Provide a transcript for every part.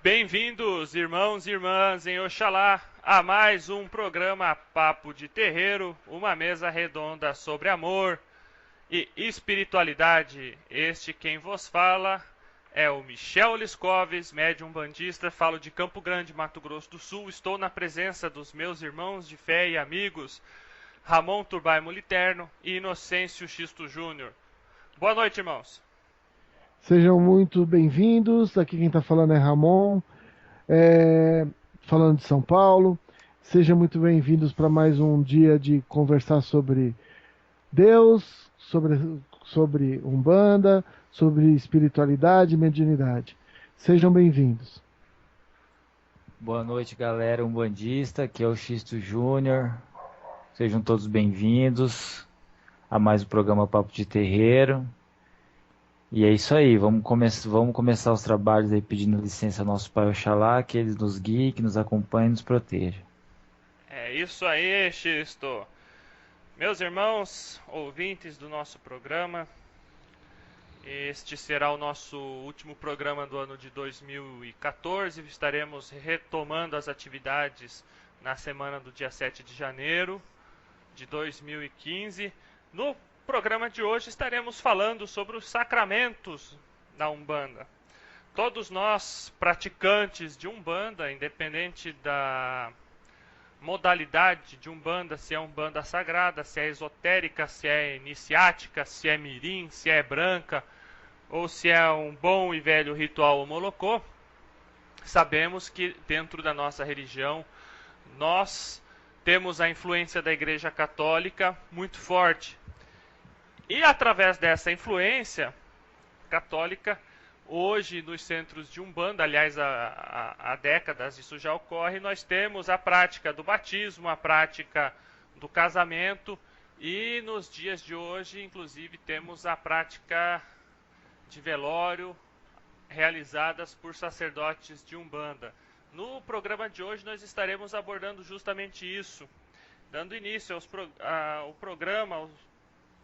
Bem-vindos, irmãos e irmãs em Oxalá, a mais um programa Papo de Terreiro, uma mesa redonda sobre amor e espiritualidade. Este quem vos fala é o Michel Liscoves, médium bandista, falo de Campo Grande, Mato Grosso do Sul. Estou na presença dos meus irmãos de fé e amigos, Ramon Turbay Moliterno e Inocêncio Xisto Júnior. Boa noite, irmãos. Sejam muito bem-vindos. Aqui quem está falando é Ramon, falando de São Paulo. Sejam muito bem-vindos para mais um dia de conversar sobre Deus, sobre Umbanda, sobre espiritualidade e mediunidade. Sejam bem-vindos. Boa noite, galera umbandista. Aqui é o Xisto Júnior. Sejam todos bem-vindos a mais um programa Papo de Terreiro. E é isso aí, vamos começar os trabalhos aí pedindo licença ao nosso Pai Oxalá, que Ele nos guie, que nos acompanhe e nos proteja. É isso aí, Xisto. Meus irmãos, ouvintes do nosso programa, este será o nosso último programa do ano de 2014. Estaremos retomando as atividades na semana do dia 7 de janeiro de 2015. No programa de hoje estaremos falando sobre os sacramentos da Umbanda. Todos nós, praticantes de Umbanda, independente da modalidade de Umbanda, se é Umbanda sagrada, se é esotérica, se é iniciática, se é mirim, se é branca, ou se é um bom e velho ritual homolocô, sabemos que dentro da nossa religião nós temos a influência da Igreja Católica muito forte. E através dessa influência católica, hoje nos centros de Umbanda, aliás há décadas isso já ocorre, nós temos a prática do batismo, a prática do casamento e nos dias de hoje, inclusive, temos a prática de velório realizadas por sacerdotes de Umbanda. No programa de hoje nós estaremos abordando justamente isso, dando início ao programa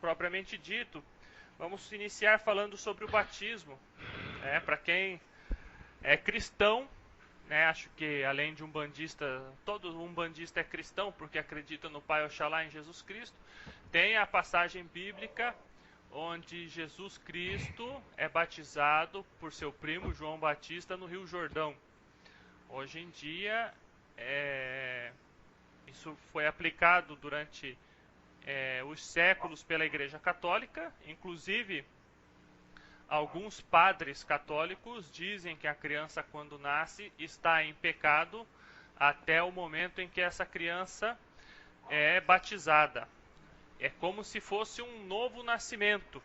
propriamente dito. Vamos iniciar falando sobre o batismo. Para quem é cristão, acho que além de umbandista, todo umbandista é cristão porque acredita no Pai Oxalá, em Jesus Cristo. Tem a passagem bíblica onde Jesus Cristo é batizado por seu primo João Batista no Rio Jordão. Hoje em dia, isso foi aplicado durante os séculos pela Igreja Católica. Inclusive, alguns padres católicos dizem que a criança, quando nasce, está em pecado até o momento em que essa criança é batizada. É como se fosse um novo nascimento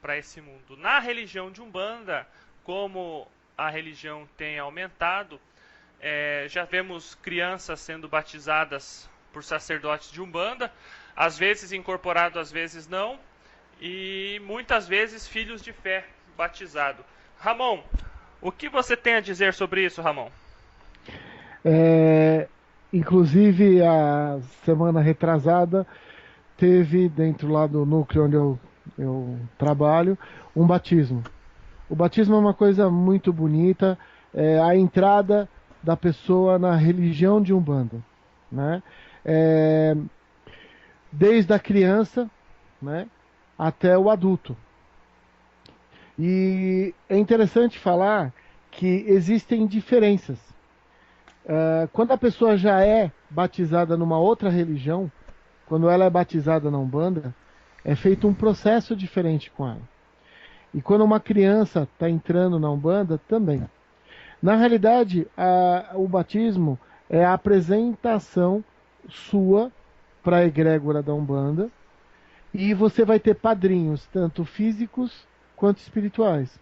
para esse mundo. Na religião de Umbanda, como a religião tem aumentado, já vemos crianças sendo batizadas por sacerdotes de Umbanda, às vezes incorporado, às vezes não, e muitas vezes filhos de fé batizado. Ramon, o que você tem a dizer sobre isso, Ramon? Inclusive, a semana retrasada, teve dentro lá do núcleo onde eu trabalho um batismo. O batismo é uma coisa muito bonita, é a entrada da pessoa na religião de Umbanda, né? Desde a criança, né, até o adulto. E é interessante falar que existem diferenças. Quando a pessoa já é batizada numa outra religião, quando ela é batizada na Umbanda, é feito um processo diferente com ela. E quando uma criança está entrando na Umbanda, também. Na realidade, o batismo é a apresentação sua para a egrégora da Umbanda, e você vai ter padrinhos, tanto físicos quanto espirituais.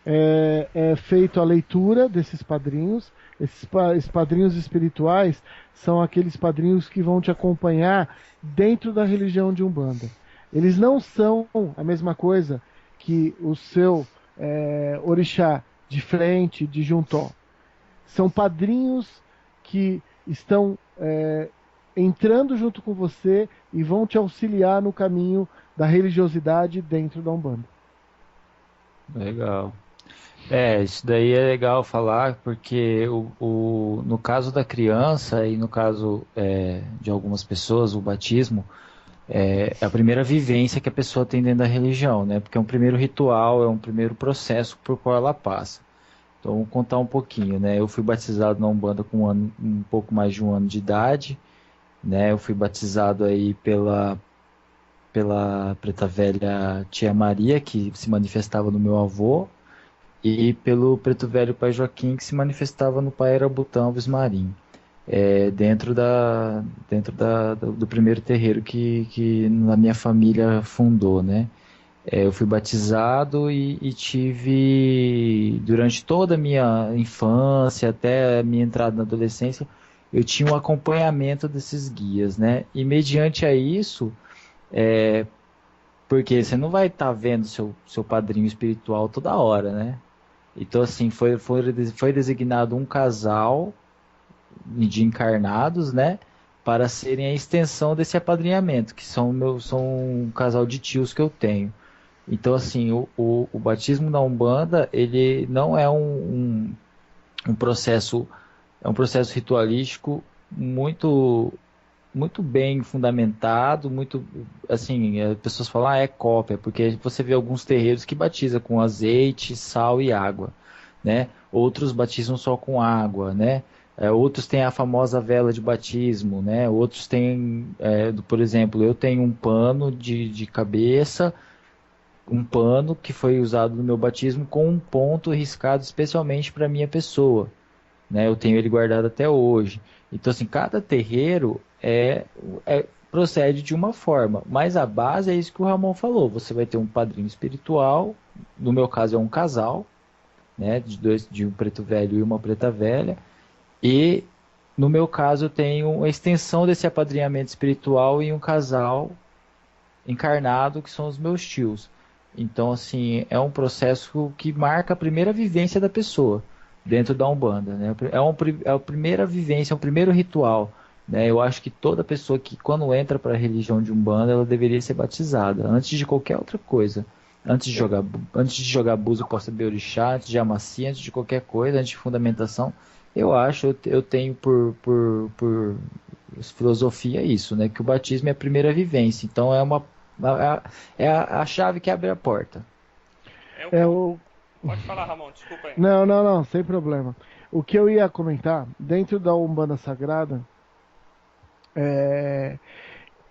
É feito a leitura desses padrinhos. Esses padrinhos espirituais são aqueles padrinhos que vão te acompanhar dentro da religião de Umbanda. Eles não são a mesma coisa que o seu orixá de frente, de Juntó. São padrinhos que estão entrando junto com você e vão te auxiliar no caminho da religiosidade dentro da Umbanda. Legal. Isso daí é legal falar, porque no caso da criança e no caso de algumas pessoas, o batismo é a primeira vivência que a pessoa tem dentro da religião, né? Porque é um primeiro ritual, é um primeiro processo por qual ela passa. Então, vou contar um pouquinho, né? Eu fui batizado na Umbanda com um pouco mais de um ano de idade, né? Eu fui batizado aí pela Preta Velha Tia Maria, que se manifestava no meu avô, e pelo Preto Velho Pai Joaquim, que se manifestava no Pai Arabutã Alves Marim, do primeiro terreiro que a minha família fundou, né? Eu fui batizado e tive, durante toda a minha infância, até a minha entrada na adolescência, eu tinha um acompanhamento desses guias, né? E mediante a isso, porque você não vai estar vendo seu padrinho espiritual toda hora, né? Então, assim, foi designado um casal de encarnados, né? Para serem a extensão desse apadrinhamento, que são um casal de tios que eu tenho. Então, assim, o batismo na Umbanda, ele não é um processo, é um processo ritualístico muito muito bem fundamentado, muito assim, as pessoas falam, é cópia, porque você vê alguns terreiros que batizam com azeite, sal e água, né? Outros batizam só com água, né? Outros têm a famosa vela de batismo, né? Outros têm, por exemplo, eu tenho um pano de cabeça, um pano que foi usado no meu batismo com um ponto riscado especialmente para minha pessoa, né? Eu tenho ele guardado até hoje. Então, assim, cada terreiro procede de uma forma, mas a base é isso que o Ramon falou. Você vai ter um padrinho espiritual, no meu caso é um casal, né? De um preto velho e uma preta velha, e no meu caso eu tenho a extensão desse apadrinhamento espiritual em um casal encarnado que são os meus tios. Então, assim, é um processo que marca a primeira vivência da pessoa dentro da Umbanda, né? É a primeira vivência, é o primeiro ritual, né? Eu acho que toda pessoa que, quando entra para a religião de Umbanda, ela deveria ser batizada, antes de qualquer outra coisa. Antes de jogar búzio para saber orixá, antes de amacia, antes de qualquer coisa, antes de fundamentação, eu tenho por filosofia isso, né? Que o batismo é a primeira vivência. Então é a chave que abre a porta. É o que É eu... o... Pode falar, Ramon, desculpa aí. Não, não, não, sem problema. O que eu ia comentar, dentro da Umbanda Sagrada, é,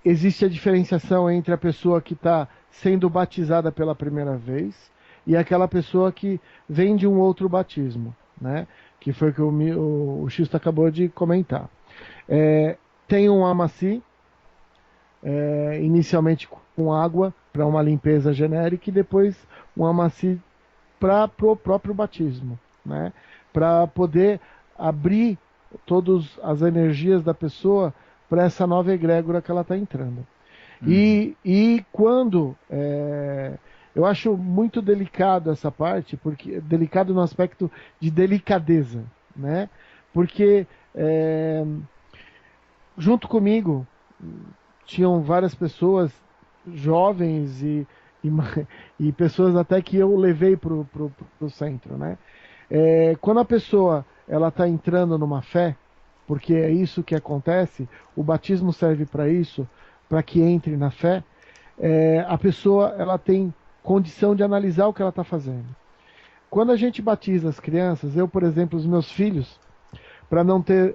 existe a diferenciação entre a pessoa que está sendo batizada pela primeira vez e aquela pessoa que vem de um outro batismo, né? Que foi o que o Xisto acabou de comentar. Tem um amaci, inicialmente com água para uma limpeza genérica e depois um amaci para o próprio batismo, né? Para poder abrir todas as energias da pessoa para essa nova egrégora que ela está entrando. Uhum. E quando eu acho muito delicado essa parte, porque delicado no aspecto de delicadeza, né? Porque junto comigo tinham várias pessoas jovens e, e pessoas até que eu levei pro centro, né? Quando a pessoa ela está entrando numa fé, porque é isso que acontece, o batismo serve para isso, para que entre na fé, a pessoa ela tem condição de analisar o que ela está fazendo. Quando a gente batiza as crianças, eu, por exemplo, os meus filhos, para não ter,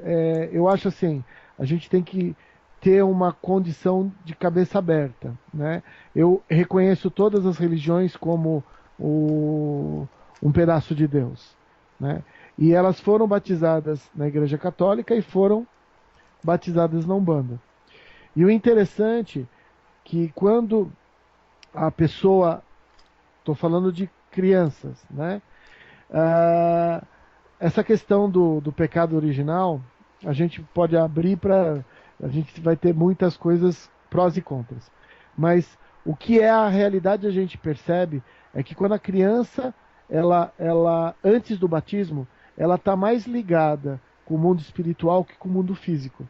eu acho assim, a gente tem que ter uma condição de cabeça aberta, né? Eu reconheço todas as religiões como um pedaço de Deus, né? E elas foram batizadas na Igreja Católica e foram batizadas na Umbanda. E o interessante é que quando a pessoa, estou falando de crianças, né? Ah, essa questão do pecado original, a gente pode abrir para. A gente vai ter muitas coisas prós e contras. Mas o que é a realidade a gente percebe é que quando a criança, ela antes do batismo, ela está mais ligada com o mundo espiritual que com o mundo físico.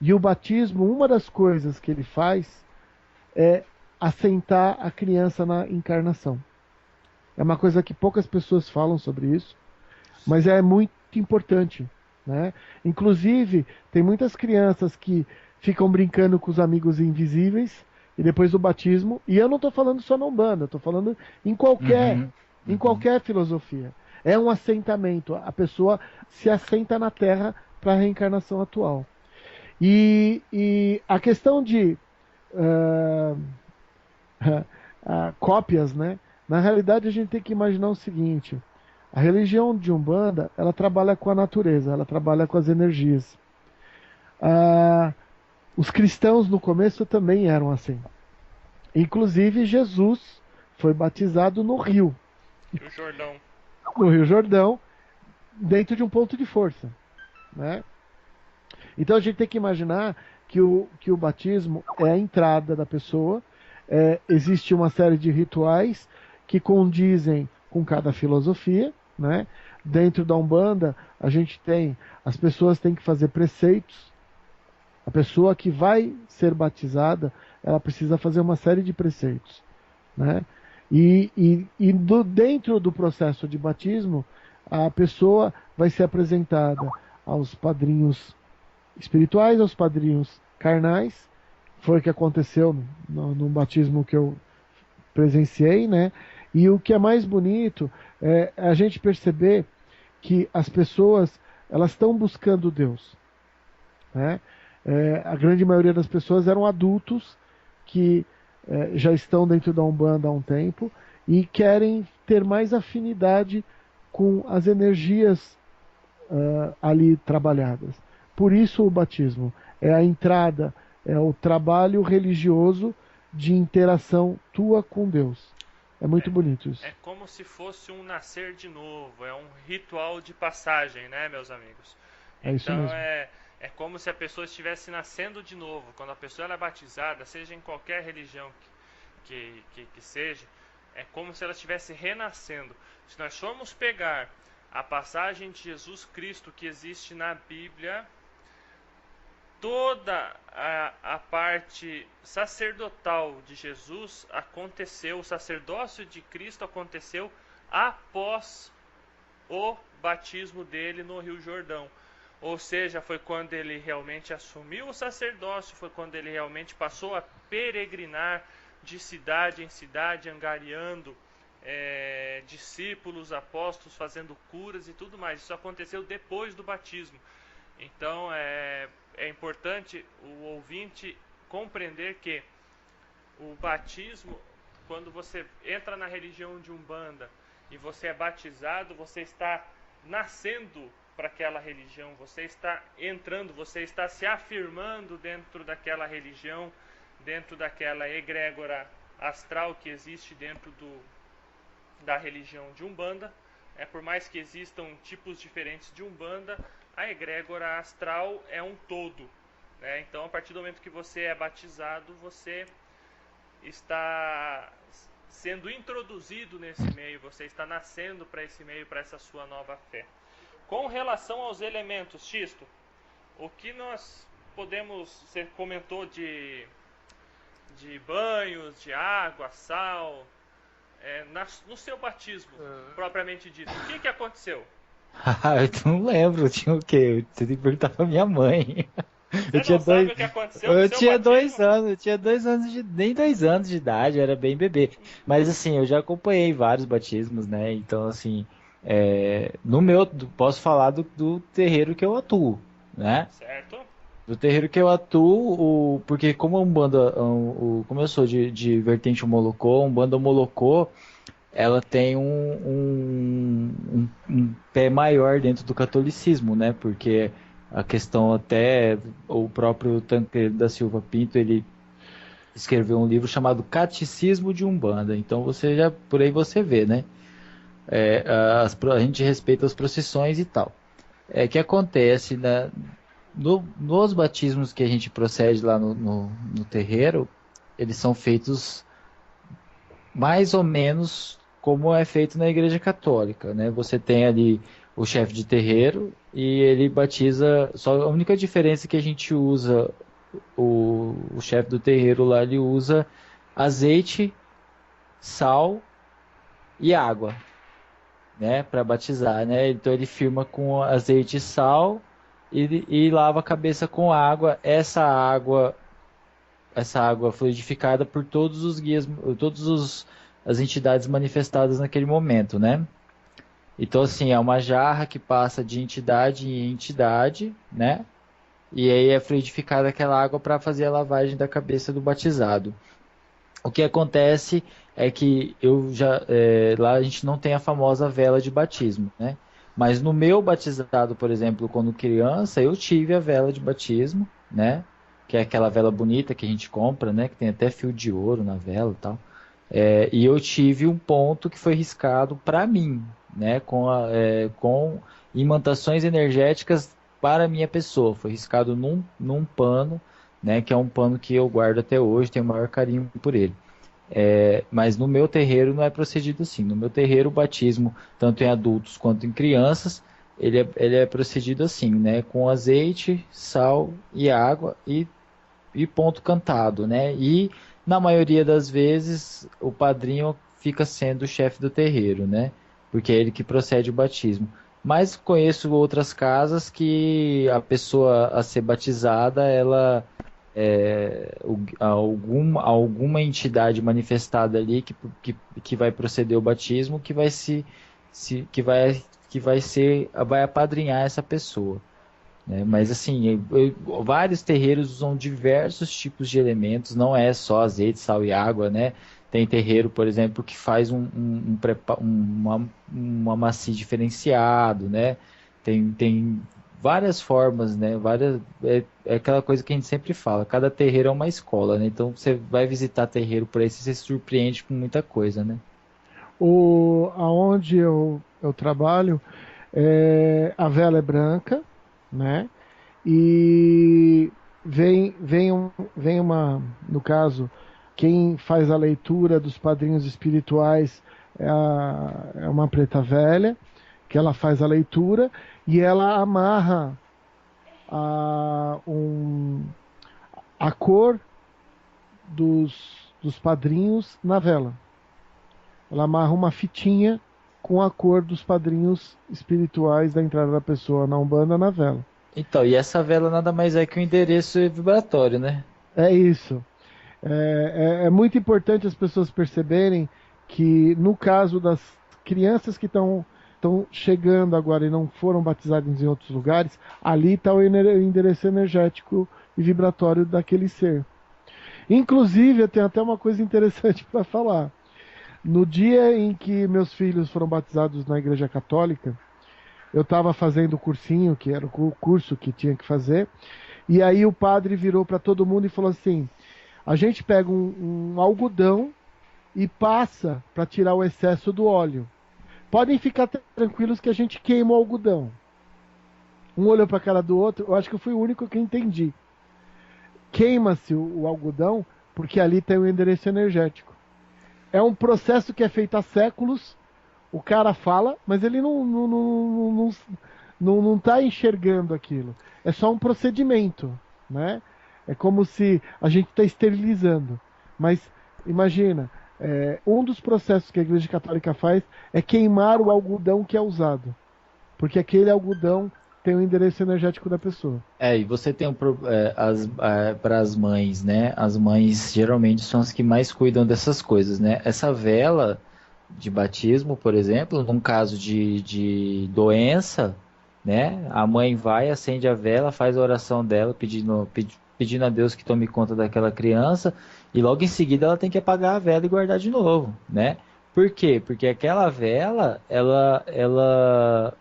E o batismo, uma das coisas que ele faz é assentar a criança na encarnação. É uma coisa que poucas pessoas falam sobre isso, mas é muito importante, né? Inclusive, tem muitas crianças que ficam brincando com os amigos invisíveis e depois do batismo, e eu não estou falando só na Umbanda, eu estou falando em qualquer, Uhum, em uhum. qualquer filosofia. É um assentamento, a pessoa se assenta na Terra para a reencarnação atual. E a questão de ah, cópias, né? Na realidade, a gente tem que imaginar o seguinte: a religião de Umbanda, ela trabalha com a natureza, ela trabalha com as energias. Ah, os cristãos no começo também eram assim. Inclusive, Jesus foi batizado no Rio, Rio Jordão. no Rio Jordão, dentro de um ponto de força, né? Então a gente tem que imaginar que o batismo é a entrada da pessoa. Existe uma série de rituais que condizem com cada filosofia, né? Dentro da Umbanda, a gente tem, as pessoas têm que fazer preceitos. A pessoa que vai ser batizada, ela precisa fazer uma série de preceitos, né? Dentro do processo de batismo, a pessoa vai ser apresentada aos padrinhos espirituais, aos padrinhos carnais. Foi o que aconteceu no batismo que eu presenciei, né? E o que é mais bonito é a gente perceber que as pessoas elas estão buscando Deus, né? A grande maioria das pessoas eram adultos que já estão dentro da Umbanda há um tempo e querem ter mais afinidade com as energias ali trabalhadas. Por isso o batismo é a entrada, é o trabalho religioso de interação tua com Deus. É muito bonito É isso. como se fosse um nascer de novo, é um ritual de passagem, né, meus amigos? É isso Então mesmo. é como se a pessoa estivesse nascendo de novo. Quando a pessoa ela é batizada, seja em qualquer religião que seja, é como se ela estivesse renascendo. Se nós formos pegar a passagem de Jesus Cristo que existe na Bíblia, toda a parte sacerdotal de Jesus aconteceu, o sacerdócio de Cristo aconteceu após o batismo dele no Rio Jordão. Ou seja, foi quando ele realmente assumiu o sacerdócio, foi quando ele realmente passou a peregrinar de cidade em cidade, angariando discípulos, apóstolos, fazendo curas e tudo mais. Isso aconteceu depois do batismo. Então é importante o ouvinte compreender que o batismo, quando você entra na religião de Umbanda e você é batizado, você está nascendo para aquela religião, você está entrando, você está se afirmando dentro daquela religião, dentro daquela egrégora astral que existe dentro da religião de Umbanda. Por mais que existam tipos diferentes de Umbanda, a egrégora astral é um todo, né? Então, a partir do momento que você é batizado, você está sendo introduzido nesse meio, você está nascendo para esse meio, para essa sua nova fé. Com relação aos elementos, Xisto, o que nós podemos, você comentou de banhos, de água, sal, no seu batismo, propriamente dito, o que aconteceu? Ah, eu não lembro, tinha o quê? Você tem que perguntar pra minha mãe. Eu Você tinha não dois, sabe o que aconteceu no eu seu tinha dois batismo? anos, eu tinha 2 anos de, nem 2 anos de idade, eu era bem bebê. Mas assim, eu já acompanhei vários batismos, né? Então, assim, no meu, posso falar do terreiro que eu atuo, né? Certo? Do terreiro que eu atuo, porque como a Umbanda, como eu sou de vertente Homolocô, a Umbanda Homolocô, ela tem um pé maior dentro do catolicismo, né? Porque a questão até o próprio Tancredo da Silva Pinto, ele escreveu um livro chamado Catecismo de Umbanda. Então você já por aí você vê, né? A gente respeita as procissões e tal. Que acontece, né? Nos batismos que a gente procede lá no terreiro, eles são feitos mais ou menos como é feito na Igreja Católica, né? Você tem ali o chefe de terreiro e ele batiza. Só a única diferença é que a gente usa o chefe do terreiro lá, ele usa azeite, sal e água, né, para batizar, né? Então ele firma com azeite e sal e lava a cabeça com água. Essa água fluidificada por todos os guias, as entidades manifestadas naquele momento, né? Então assim, é uma jarra que passa de entidade em entidade, né? E aí é fluidificada aquela água para fazer a lavagem da cabeça do batizado. O que acontece é que lá a gente não tem a famosa vela de batismo, né? Mas no meu batizado, por exemplo, quando criança, eu tive a vela de batismo, né? Que é aquela vela bonita que a gente compra, né? Que tem até fio de ouro na vela e tal. E eu tive um ponto que foi riscado para mim, né? Com imantações energéticas para a minha pessoa. Foi riscado num pano, né? Que é um pano que eu guardo até hoje, tenho o maior carinho por ele. Mas no meu terreiro não é procedido assim. No meu terreiro, o batismo, tanto em adultos quanto em crianças, ele é procedido assim, né? Com azeite, sal e água e ponto cantado, né? E na maioria das vezes o padrinho fica sendo o chefe do terreiro, né? Porque é ele que procede o batismo. Mas conheço outras casas que a pessoa a ser batizada, ela alguma entidade manifestada ali que vai proceder o batismo, que vai vai apadrinhar essa pessoa, né? Mas assim, vários terreiros usam diversos tipos de elementos, não é só azeite, sal e água, né? Tem terreiro, por exemplo, que faz uma macia diferenciado, né? Tem várias formas, né? É aquela coisa que a gente sempre fala, cada terreiro é uma escola, né? Então você vai visitar terreiro por aí, você se surpreende com muita coisa, né? Aonde eu trabalho, a vela é branca, né? E vem no caso, quem faz a leitura dos padrinhos espirituais é uma preta velha, que ela faz a leitura e ela amarra a, um, a cor dos padrinhos na vela. Ela amarra uma fitinha com a cor dos padrinhos espirituais da entrada da pessoa na Umbanda na vela. Então, e essa vela nada mais é que um endereço vibratório, né? É isso. É muito importante as pessoas perceberem que, no caso das crianças que estão chegando agora e não foram batizadas em outros lugares, ali está o endereço energético e vibratório daquele ser. Inclusive, eu tenho até uma coisa interessante para falar. No dia em que meus filhos foram batizados na Igreja Católica, eu estava fazendo o cursinho, que era o curso que tinha que fazer, e aí o padre virou para todo mundo e falou assim: a gente pega um algodão e passa para tirar o excesso do óleo. Podem ficar tranquilos que a gente queima o algodão. Um olhou para a cara do outro, eu acho que eu fui o único que entendi. Queima-se o algodão porque ali tem o endereço energético. É um processo que é feito há séculos. O cara fala, mas ele não está enxergando aquilo. É só um procedimento, né? É como se a gente está esterilizando. Mas imagina, um dos processos que a Igreja Católica faz é queimar o algodão que é usado, porque aquele algodão tem o endereço energético da pessoa. E você tem para as mães, né? As mães geralmente são as que mais cuidam dessas coisas, né? Essa vela de batismo, por exemplo, num caso de doença, né? A mãe vai, acende a vela, faz a oração dela, pedindo a Deus que tome conta daquela criança, e logo em seguida ela tem que apagar a vela e guardar de novo, né? Por quê? Porque aquela vela, ela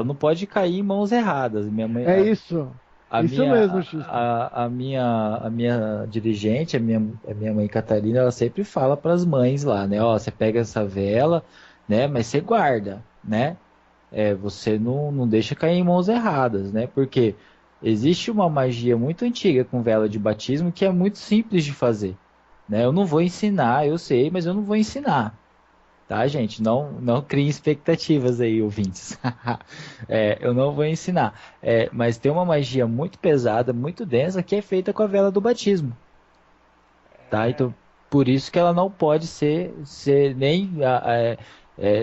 não pode cair em mãos erradas. Minha mãe, É isso. a Isso minha, mesmo, Xisto. a minha dirigente, a minha mãe Catarina, ela sempre fala para as mães lá, né? Ó, você pega essa vela, né? Mas você guarda, né? Você não deixa cair em mãos erradas, né? Porque existe uma magia muito antiga com vela de batismo que é muito simples de fazer, né? Eu não vou ensinar, eu sei, mas eu não vou ensinar. Tá, gente? Não criem expectativas aí, ouvintes. Eu não vou ensinar. Mas tem uma magia muito pesada, muito densa, que é feita com a vela do batismo. Tá? É, Então, por isso que ela não pode ser nem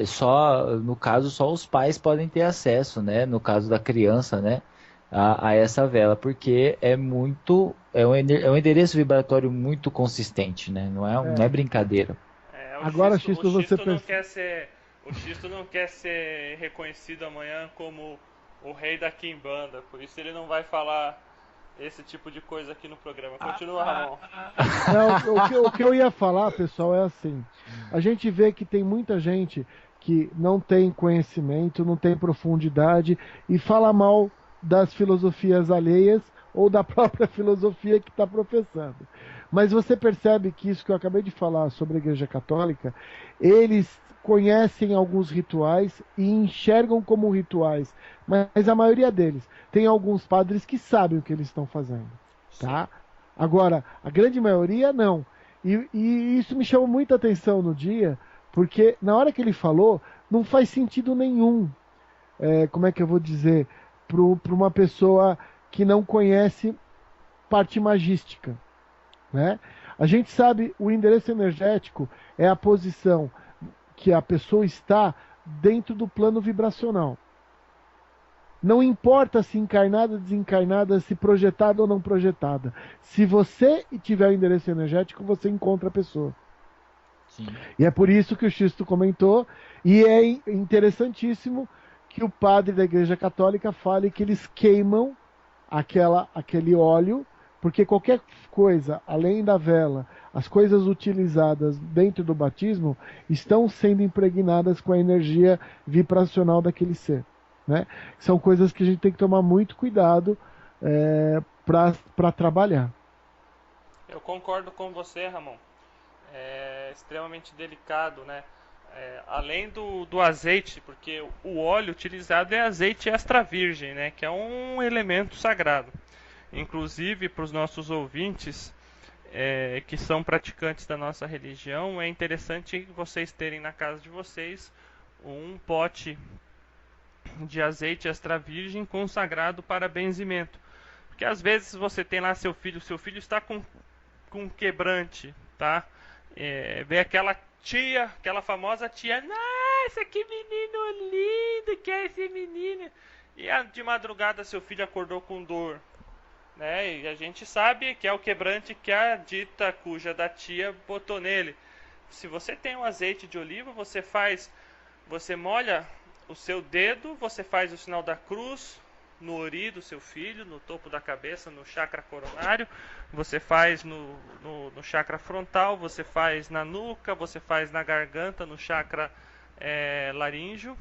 só, no caso, só os pais podem ter acesso, né? No caso da criança, né? A essa vela, porque é um endereço vibratório muito consistente, né? Não é É. brincadeira. O Agora, Xisto, Xisto, você o Xisto não quer ser reconhecido amanhã como o rei da Quimbanda, por isso ele não vai falar esse tipo de coisa aqui no programa. Continua, Ramon. Não, o que eu ia falar, pessoal, é assim. A gente vê que tem muita gente que não tem conhecimento, não tem profundidade e fala mal das filosofias alheias ou da própria filosofia que está professando. Mas você percebe que isso que eu acabei de falar sobre a Igreja Católica, eles conhecem alguns rituais e enxergam como rituais, mas a maioria deles tem alguns padres que sabem o que eles estão fazendo, Sim. tá? Agora, a grande maioria não. E isso me chamou muita atenção no dia, porque na hora que ele falou, não faz sentido nenhum, como é que eu vou dizer, para uma pessoa que não conhece parte magística, né? A gente sabe, o endereço energético é a posição que a pessoa está dentro do plano vibracional. Não importa se encarnada, desencarnada, se projetada ou não projetada. Se você tiver o endereço energético, você encontra a pessoa. Sim. E é por isso que o Xisto comentou, e é interessantíssimo que o padre da Igreja Católica fale que eles queimam aquele óleo, porque qualquer coisa, além da vela, as coisas utilizadas dentro do batismo, estão sendo impregnadas com a energia vibracional daquele ser. Né? São coisas que a gente tem que tomar muito cuidado para trabalhar. Eu concordo com você, Ramon. É extremamente delicado, né? Além do azeite, porque o óleo utilizado é azeite extra virgem, né? Que é um elemento sagrado. Inclusive, para os nossos ouvintes que são praticantes da nossa religião, é interessante vocês terem na casa de vocês um pote de azeite extra virgem consagrado para benzimento. Porque às vezes você tem lá seu filho está com quebrante, tá? Vê aquela tia, aquela famosa tia, nossa, que menino lindo que é esse menino. E de madrugada seu filho acordou com dor, né? E a gente sabe que é o quebrante que a dita cuja da tia botou nele. Se você tem um azeite de oliva, você molha o seu dedo, você faz o sinal da cruz no ori do seu filho, no topo da cabeça, no chakra coronário, você faz no chakra frontal, você faz na nuca, você faz na garganta, no chakra laríngeo,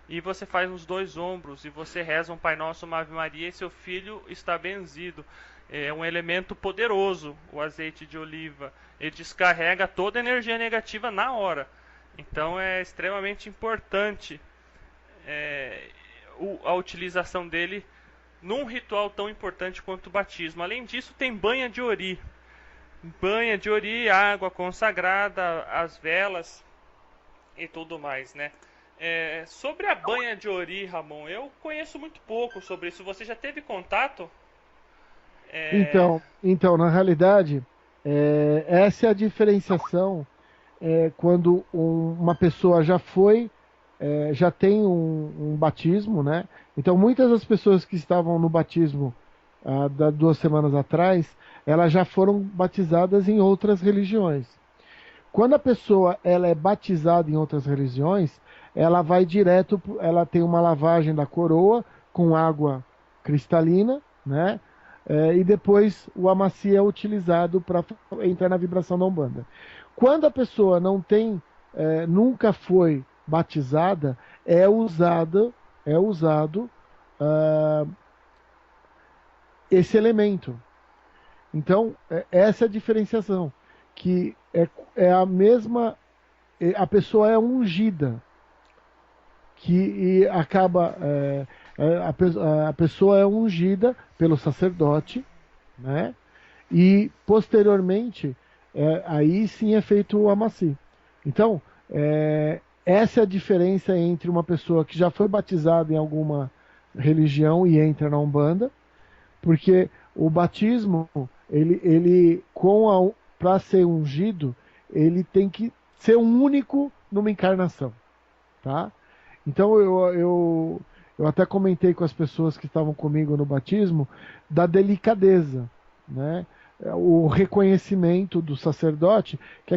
e você faz nos dois ombros, e você reza um Pai Nosso, uma Ave Maria, e seu filho está benzido. É um elemento poderoso, o azeite de oliva. Ele descarrega toda a energia negativa na hora. Então é extremamente importante a utilização dele num ritual tão importante quanto o batismo. Além disso, tem banha de ori. Banha de ori, água consagrada, as velas e tudo mais, né? Sobre a banha de ori, Ramon, eu conheço muito pouco sobre isso. Você já teve contato? Então, na realidade, essa é a diferenciação quando uma pessoa já tem um batismo, né? Então, muitas das pessoas que estavam no batismo da 2 semanas atrás, elas já foram batizadas em outras religiões. Quando a pessoa ela é batizada em outras religiões, ela vai direto, ela tem uma lavagem da coroa com água cristalina, né? E depois o amaci é utilizado para entrar na vibração da Umbanda. Quando a pessoa não tem, nunca foi batizada, é usado esse elemento. Então, essa é a diferenciação, que é a mesma, a pessoa é ungida, que acaba, a pessoa é ungida pelo sacerdote, né? E posteriormente, aí sim é feito o amaci. Então, essa é a diferença entre uma pessoa que já foi batizada em alguma religião e entra na Umbanda, porque o batismo, ele para ser ungido, ele tem que ser um único numa encarnação, tá? Então eu até comentei com as pessoas que estavam comigo no batismo da delicadeza, né? O reconhecimento do sacerdote que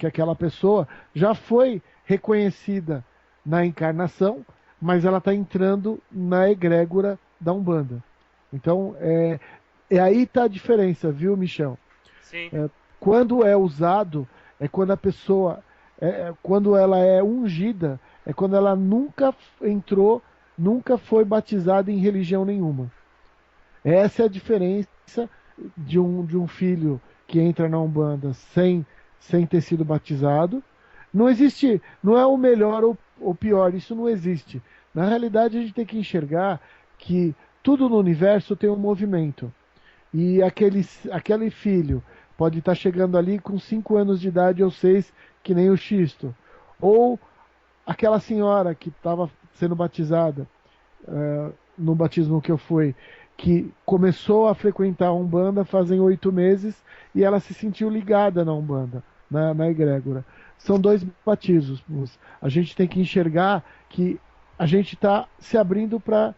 aquela pessoa já foi reconhecida na encarnação, mas ela está entrando na egrégora da Umbanda. Então, aí está a diferença, viu, Michel? Sim. Quando é usado, é quando a pessoa, quando ela é ungida, é quando ela nunca entrou, nunca foi batizada em religião nenhuma. Essa é a diferença de um filho que entra na Umbanda sem ter sido batizado. Não existe, não é o melhor ou pior, isso não existe. Na realidade, a gente tem que enxergar que tudo no universo tem um movimento. E aquele filho pode estar chegando ali com 5 anos de idade ou 6, que nem o Xisto. Ou aquela senhora que estava sendo batizada, no batismo que eu fui, que começou a frequentar a Umbanda fazem 8 meses e ela se sentiu ligada na Umbanda, na egrégora. São 2 batismos. A gente tem que enxergar que a gente está se abrindo para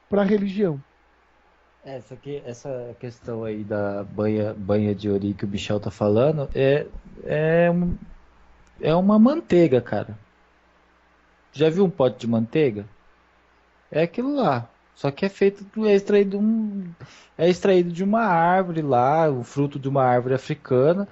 a religião. Essa questão aí da banha de Ori que o Michel tá falando é uma manteiga, cara. Já viu um pote de manteiga? É aquilo lá. Só que é extraído de uma árvore lá, o fruto de uma árvore africana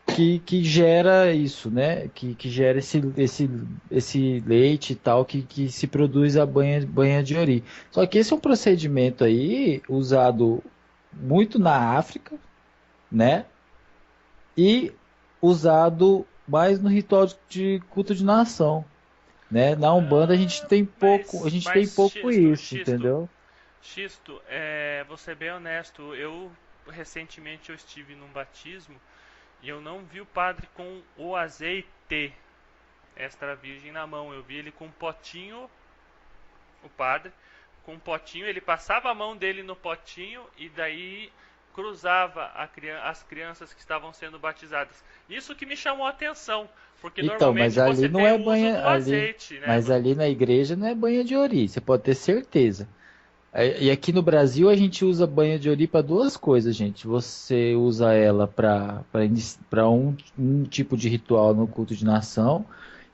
que gera isso, né? Que gera esse leite e tal que se produz a banha de Ori. Só que esse é um procedimento aí usado muito na África, né? E usado mais no ritual de culto de nação, né? Na Umbanda a gente tem pouco isso, entendeu? Xisto, vou ser bem honesto, recentemente eu estive num batismo e eu não vi o padre com o azeite extra virgem na mão. Eu vi ele com um potinho, o padre, com um potinho, ele passava a mão dele no potinho e daí cruzava as crianças que estavam sendo batizadas. Isso que me chamou a atenção, porque Então, normalmente mas ali você não tem é o uso banha do ali, azeite, né? mas ali na igreja não é banha de Ori, você pode ter certeza. E aqui no Brasil a gente usa banha de Ori para duas coisas, gente. Você usa ela para um tipo de ritual no culto de nação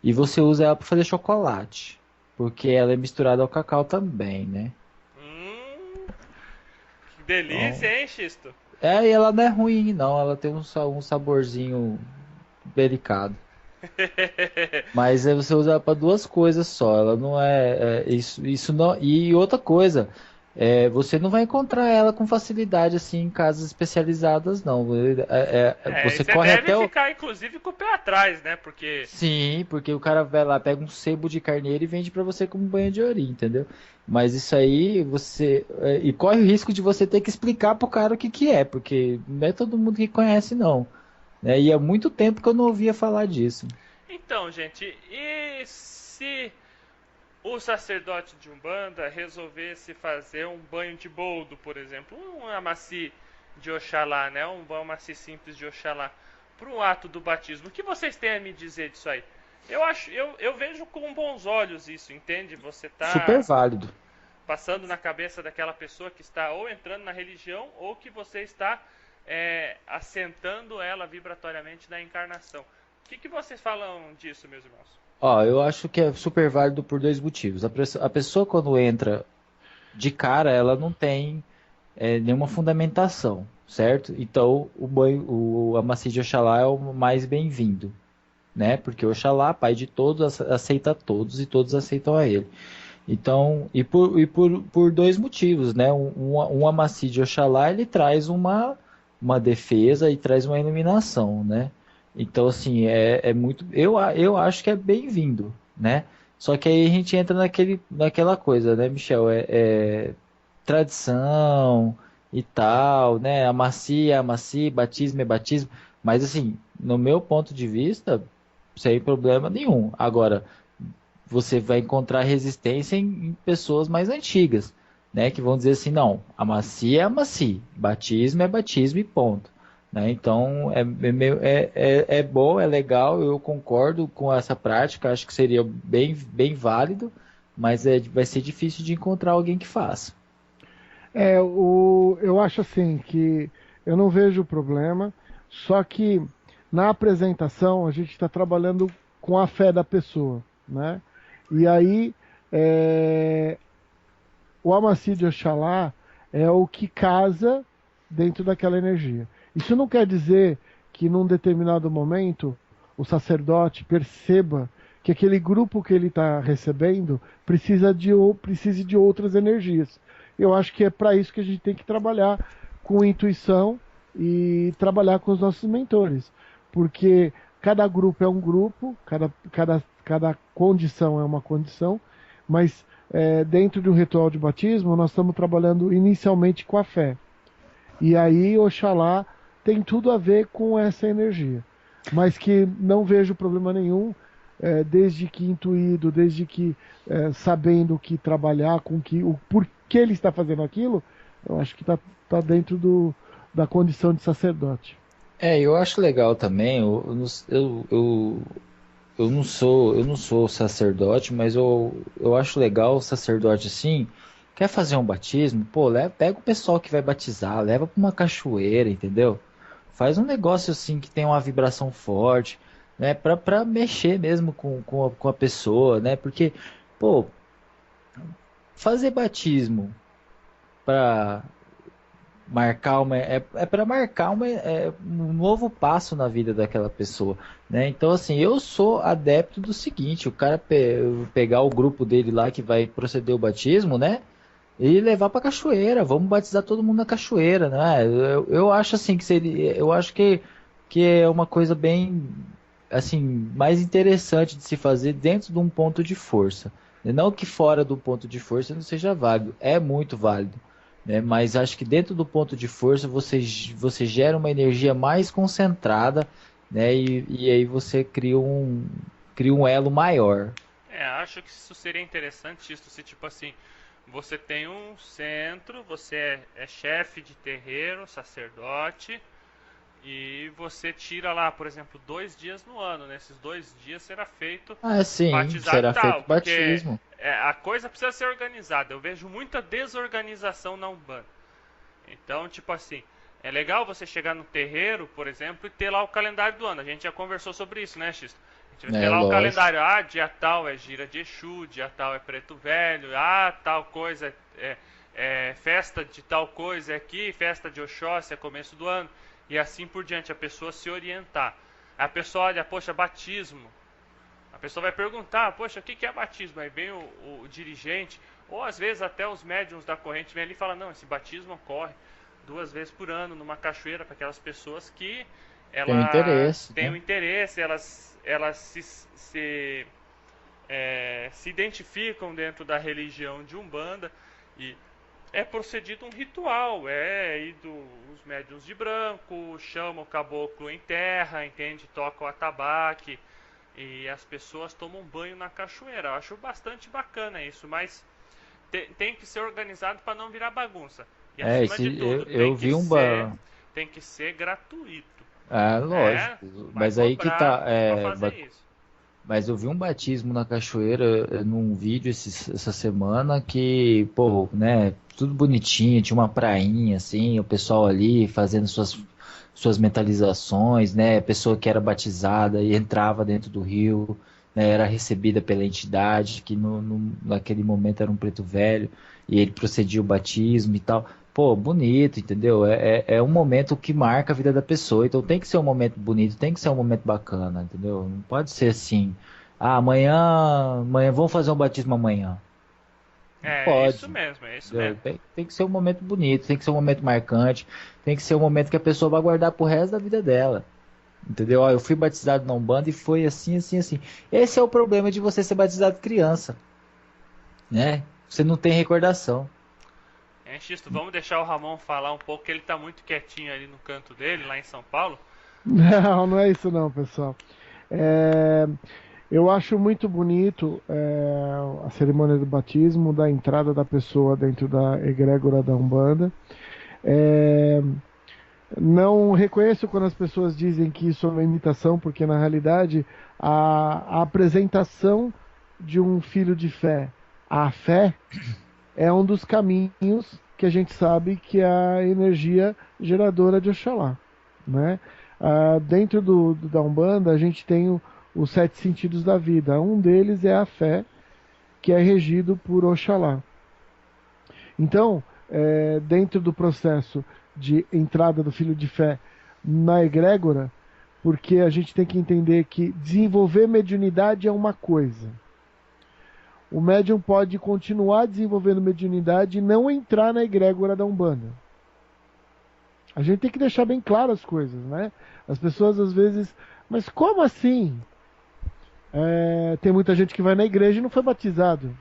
e você usa ela para fazer chocolate, porque ela é misturada ao cacau também, né? Que delícia, Então, hein, Xisto? e ela não é ruim, não. Ela tem um saborzinho delicado. Mas você usa ela para duas coisas só. Ela não isso não. E outra coisa, você não vai encontrar ela com facilidade assim em casas especializadas, não. Você Você corre deve até o. ficar, inclusive, com o pé atrás, né? Porque Sim, porque o cara vai lá, pega um sebo de carneiro e vende para você como banho de Ori, entendeu? Mas isso aí e corre o risco de você ter que explicar pro cara o que que é, porque não é todo mundo que conhece, não. Né? E há muito tempo que eu não ouvia falar disso. então, gente, e se o sacerdote de Umbanda resolvesse fazer um banho de boldo, por exemplo, um amaci de Oxalá, né? Um amaci simples de Oxalá, para o ato do batismo, o que vocês têm a me dizer disso aí? Eu vejo com bons olhos isso, entende? Você Super tá válido. passando na cabeça daquela pessoa que está ou entrando na religião ou que você está assentando ela vibratoriamente na encarnação. O que vocês falam disso, meus irmãos? Ó, eu acho que é super válido por dois motivos. A pessoa quando entra de cara, ela não tem nenhuma fundamentação, certo? Então o Amaci de Oxalá é o mais bem-vindo, né? Porque Oxalá, pai de todos, aceita todos e todos aceitam a ele. Então, por dois motivos, né? Um Amaci de Oxalá, ele traz uma defesa e traz uma iluminação, né? Então, assim, é muito. Eu acho que é bem-vindo, né? Só que aí a gente entra naquela coisa, né, Michel? Tradição e tal, né? Amaci é amaci, batismo é batismo. Mas, assim, no meu ponto de vista, sem problema nenhum. Agora, você vai encontrar resistência em pessoas mais antigas, né? Que vão dizer assim, não, amaci é amaci, batismo é batismo e ponto. né? Então é bom, é legal, eu concordo com essa prática, acho que seria bem válido, mas vai ser difícil de encontrar alguém que faça. Eu acho assim que eu não vejo problema, só que na apresentação a gente está trabalhando com a fé da pessoa, né? E aí é, o Amaci de Oxalá é o que casa dentro daquela energia. Isso não quer dizer que num determinado momento o sacerdote perceba que aquele grupo que ele está recebendo precise de outras energias. Eu acho que é para isso que a gente tem que trabalhar com intuição e trabalhar com os nossos mentores. Porque cada grupo é um grupo, cada condição é uma condição, mas dentro de um ritual de batismo, nós estamos trabalhando inicialmente com a fé. E aí, Oxalá tem tudo a ver com essa energia. Mas que não vejo problema nenhum, desde que intuído, desde que sabendo o que trabalhar, o porquê ele está fazendo aquilo, eu acho que tá dentro da condição de sacerdote. Eu acho legal também, eu não sou sacerdote, mas eu acho legal o sacerdote assim, quer fazer um batismo, pô, pega o pessoal que vai batizar, leva para uma cachoeira, entendeu? Faz um negócio assim que tem uma vibração forte, né, pra mexer mesmo com a pessoa, né, porque, pô, fazer batismo pra marcar é para marcar um novo passo na vida daquela pessoa, né? Então assim, eu sou adepto do seguinte, o cara pegar o grupo dele lá que vai proceder o batismo, né? E levar para cachoeira, vamos batizar todo mundo na cachoeira, né? Eu acho assim que seria, eu acho que é uma coisa bem assim mais interessante de se fazer dentro de um ponto de força. Não que fora do ponto de força não seja válido, é muito válido, né? Mas acho que dentro do ponto de força você gera uma energia mais concentrada, né? E aí você cria um elo maior. Acho que isso seria interessante, isso se tipo assim, você tem um centro, você é chefe de terreiro, sacerdote, e você tira lá, por exemplo, 2 dias no ano. Nesses 2 dias será feito Ah, sim, batizado e será tal, feito porque batismo. a coisa precisa ser organizada. Eu vejo muita desorganização na Umbanda. Então, tipo assim, é legal você chegar no terreiro, por exemplo, e ter lá o calendário do ano. A gente já conversou sobre isso, né, X? A gente vai ter É lá o lógico. calendário. Dia tal é gira de Exu, dia tal é preto velho, tal coisa é festa de tal coisa é aqui, festa de Oxóssi é começo do ano. E assim por diante, a pessoa se orientar. A pessoa olha, poxa, batismo. A pessoa vai perguntar, poxa, o que é batismo? Aí vem o dirigente, ou às vezes até os médiums da corrente vêm ali e falam, não, esse batismo ocorre 2 vezes por ano numa cachoeira para aquelas pessoas que Tem um elas interesse, têm o né? interesse, elas se identificam dentro da religião de Umbanda e é procedido um ritual, ido os médiuns de branco, chamam o caboclo em terra, entende? Tocam o atabaque, e as pessoas tomam banho na cachoeira. Eu acho bastante bacana isso, mas tem que ser organizado para não virar bagunça. E acima de tudo, Eu vi tem que ser gratuito. Ah, Né? lógico. Não vai Mas aí que cobrar tá. para fazer isso. Mas eu vi um batismo na cachoeira num vídeo essa semana que, pô, né, tudo bonitinho, tinha uma prainha assim, o pessoal ali fazendo suas mentalizações, né, a pessoa que era batizada e entrava dentro do rio, né, era recebida pela entidade, que naquele momento era um preto velho, e ele procedia o batismo e tal. Pô, bonito, entendeu? É um momento que marca a vida da pessoa, então tem que ser um momento bonito, tem que ser um momento bacana, entendeu? Não pode ser assim. Ah, amanhã vamos fazer um batismo amanhã. Não É isso pode, mesmo, é isso entendeu? mesmo. Tem que ser um momento bonito, tem que ser um momento marcante, tem que ser um momento que a pessoa vai guardar pro resto da vida dela. Entendeu? Ó, eu fui batizado na Umbanda e foi assim, assim, assim. Esse é o problema de você ser batizado criança, né? Você não tem recordação. Xisto, vamos deixar o Ramon falar um pouco, que ele tá muito quietinho ali no canto dele, lá em São Paulo. Não, não é isso não, pessoal. É, eu acho muito bonito a cerimônia do batismo, da entrada da pessoa dentro da egrégora da Umbanda. É, Não reconheço quando as pessoas dizem que isso é uma imitação, porque na realidade a apresentação de um filho de fé à fé é um dos caminhos que a gente sabe que é a energia geradora de Oxalá, né? Dentro da Umbanda, a gente tem os sete sentidos da vida. Um deles é a fé, que é regido por Oxalá. Então, dentro do processo de entrada do filho de fé na egrégora, porque a gente tem que entender que desenvolver mediunidade é uma coisa. O médium pode continuar desenvolvendo mediunidade e não entrar na egrégora da Umbanda. A gente tem que deixar bem claro as coisas, né? As pessoas às vezes, mas como assim? Tem muita gente que vai na igreja e não foi batizado.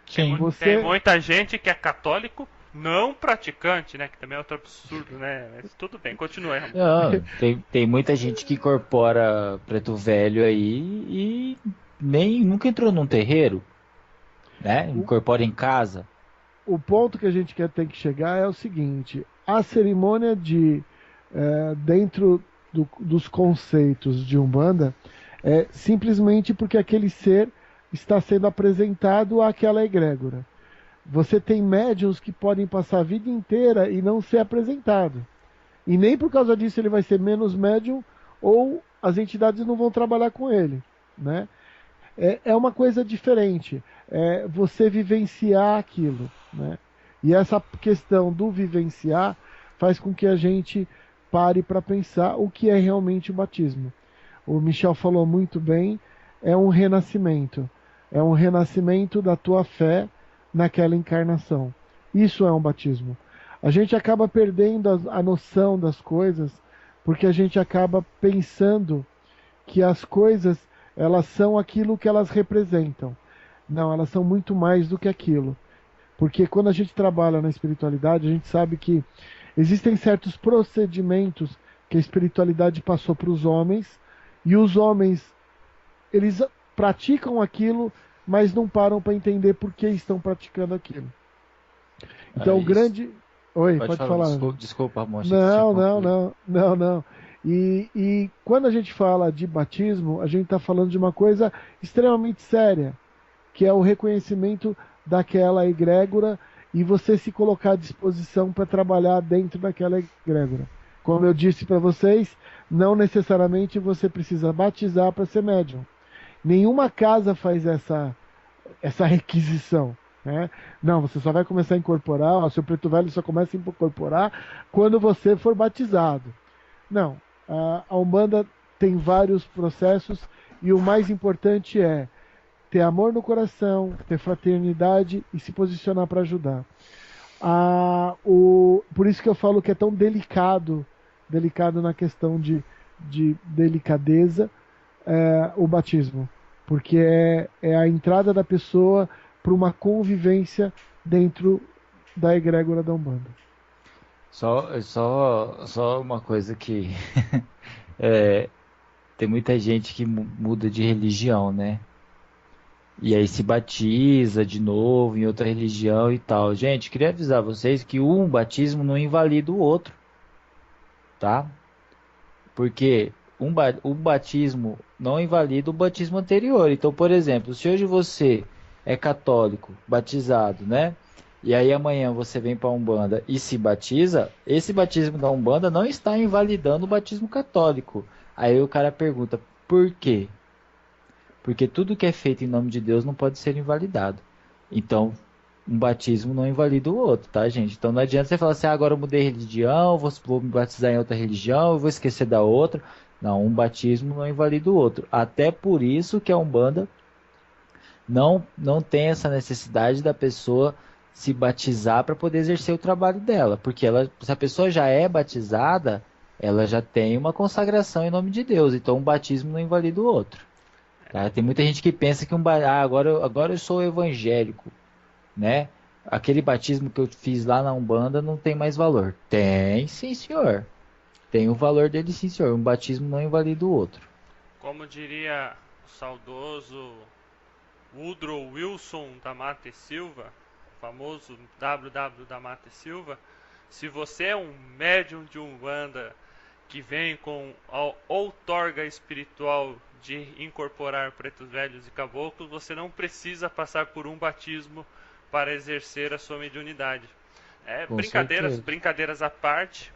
Sim. Tem muita gente que é católico não praticante, né? Que também é outro absurdo, né? Mas tudo bem, continua aí, Ramon. Não, tem muita gente que incorpora preto velho aí e nem nunca entrou num terreiro, né? Incorpora em casa. O ponto que a gente tem que chegar é o seguinte: a cerimônia dentro dos conceitos de Umbanda é simplesmente porque aquele ser está sendo apresentado àquela egrégora. Você tem médiuns que podem passar a vida inteira e não ser apresentado. E nem por causa disso ele vai ser menos médium ou as entidades não vão trabalhar com ele, né? É uma coisa diferente. É você vivenciar aquilo, né? E essa questão do vivenciar faz com que a gente pare para pensar o que é realmente o batismo. O Michel falou muito bem, é um renascimento. É um renascimento da tua fé naquela encarnação. Isso é um batismo. A gente acaba perdendo a noção das coisas porque a gente acaba pensando que as coisas elas são aquilo que elas representam. Não, elas são muito mais do que aquilo. Porque quando a gente trabalha na espiritualidade, a gente sabe que existem certos procedimentos que a espiritualidade passou para os homens e os homens eles praticam aquilo, mas não param para entender por que estão praticando aquilo. Então, o grande. Oi, pode falar. Desculpa, Ramon. Não. E quando a gente fala de batismo, a gente está falando de uma coisa extremamente séria, que é o reconhecimento daquela egrégora e você se colocar à disposição para trabalhar dentro daquela egrégora. Como eu disse para vocês, não necessariamente você precisa batizar para ser médium. Nenhuma casa faz essa requisição. Né? Não, você só vai começar a incorporar, o seu preto velho só começa a incorporar quando você for batizado. Não, a Umbanda tem vários processos e o mais importante é ter amor no coração, ter fraternidade e se posicionar para ajudar. Por isso que eu falo que é tão delicado na questão de delicadeza, o batismo, porque é a entrada da pessoa para uma convivência dentro da egrégora da Umbanda. Só uma coisa que tem muita gente que muda de religião, né? E aí se batiza de novo em outra religião e tal. Gente, queria avisar vocês que um batismo não invalida o outro, tá? Porque o batismo não invalida o batismo anterior. Então, por exemplo, se hoje você é católico, batizado, né? E aí amanhã você vem para a Umbanda e se batiza, esse batismo da Umbanda não está invalidando o batismo católico. Aí o cara pergunta, por quê? Porque tudo que é feito em nome de Deus não pode ser invalidado. Então, um batismo não invalida o outro, tá, gente? Então não adianta você falar assim, agora eu mudei religião, vou me batizar em outra religião, eu vou esquecer da outra. Não, um batismo não invalida o outro. Até por isso que a Umbanda não tem essa necessidade da pessoa se batizar para poder exercer o trabalho dela. Porque se a pessoa já é batizada, ela já tem uma consagração em nome de Deus. Então um batismo não invalida o outro. Tá? Tem muita gente que pensa que agora eu sou evangélico, né? Aquele batismo que eu fiz lá na Umbanda não tem mais valor. Tem, sim, senhor. Tem o valor dele, sim, senhor. Um batismo não invalida o outro. Como diria o saudoso Woodrow Wilson da Mata e Silva, famoso WW da Mata e Silva, Se você é um médium de Umbanda que vem com a outorga espiritual de incorporar pretos velhos e caboclos, você não precisa passar por um batismo para exercer a sua mediunidade. Com certeza. Brincadeiras à parte,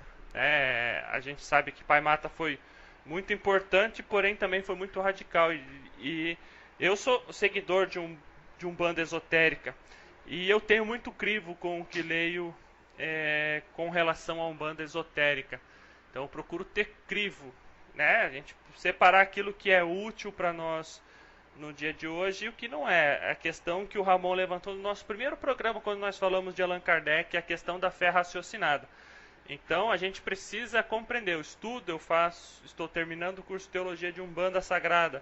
a gente sabe que Pai Mata foi muito importante, porém também foi muito radical. E eu sou seguidor de Umbanda esotérica e eu tenho muito crivo com o que leio com relação a Umbanda esotérica. Então eu procuro ter crivo, né? A gente separar aquilo que é útil para nós no dia de hoje e o que não é. A questão que o Ramon levantou no nosso primeiro programa, quando nós falamos de Allan Kardec, é a questão da fé raciocinada. Então a gente precisa compreender. Eu estudo, estou terminando o curso de Teologia de Umbanda Sagrada.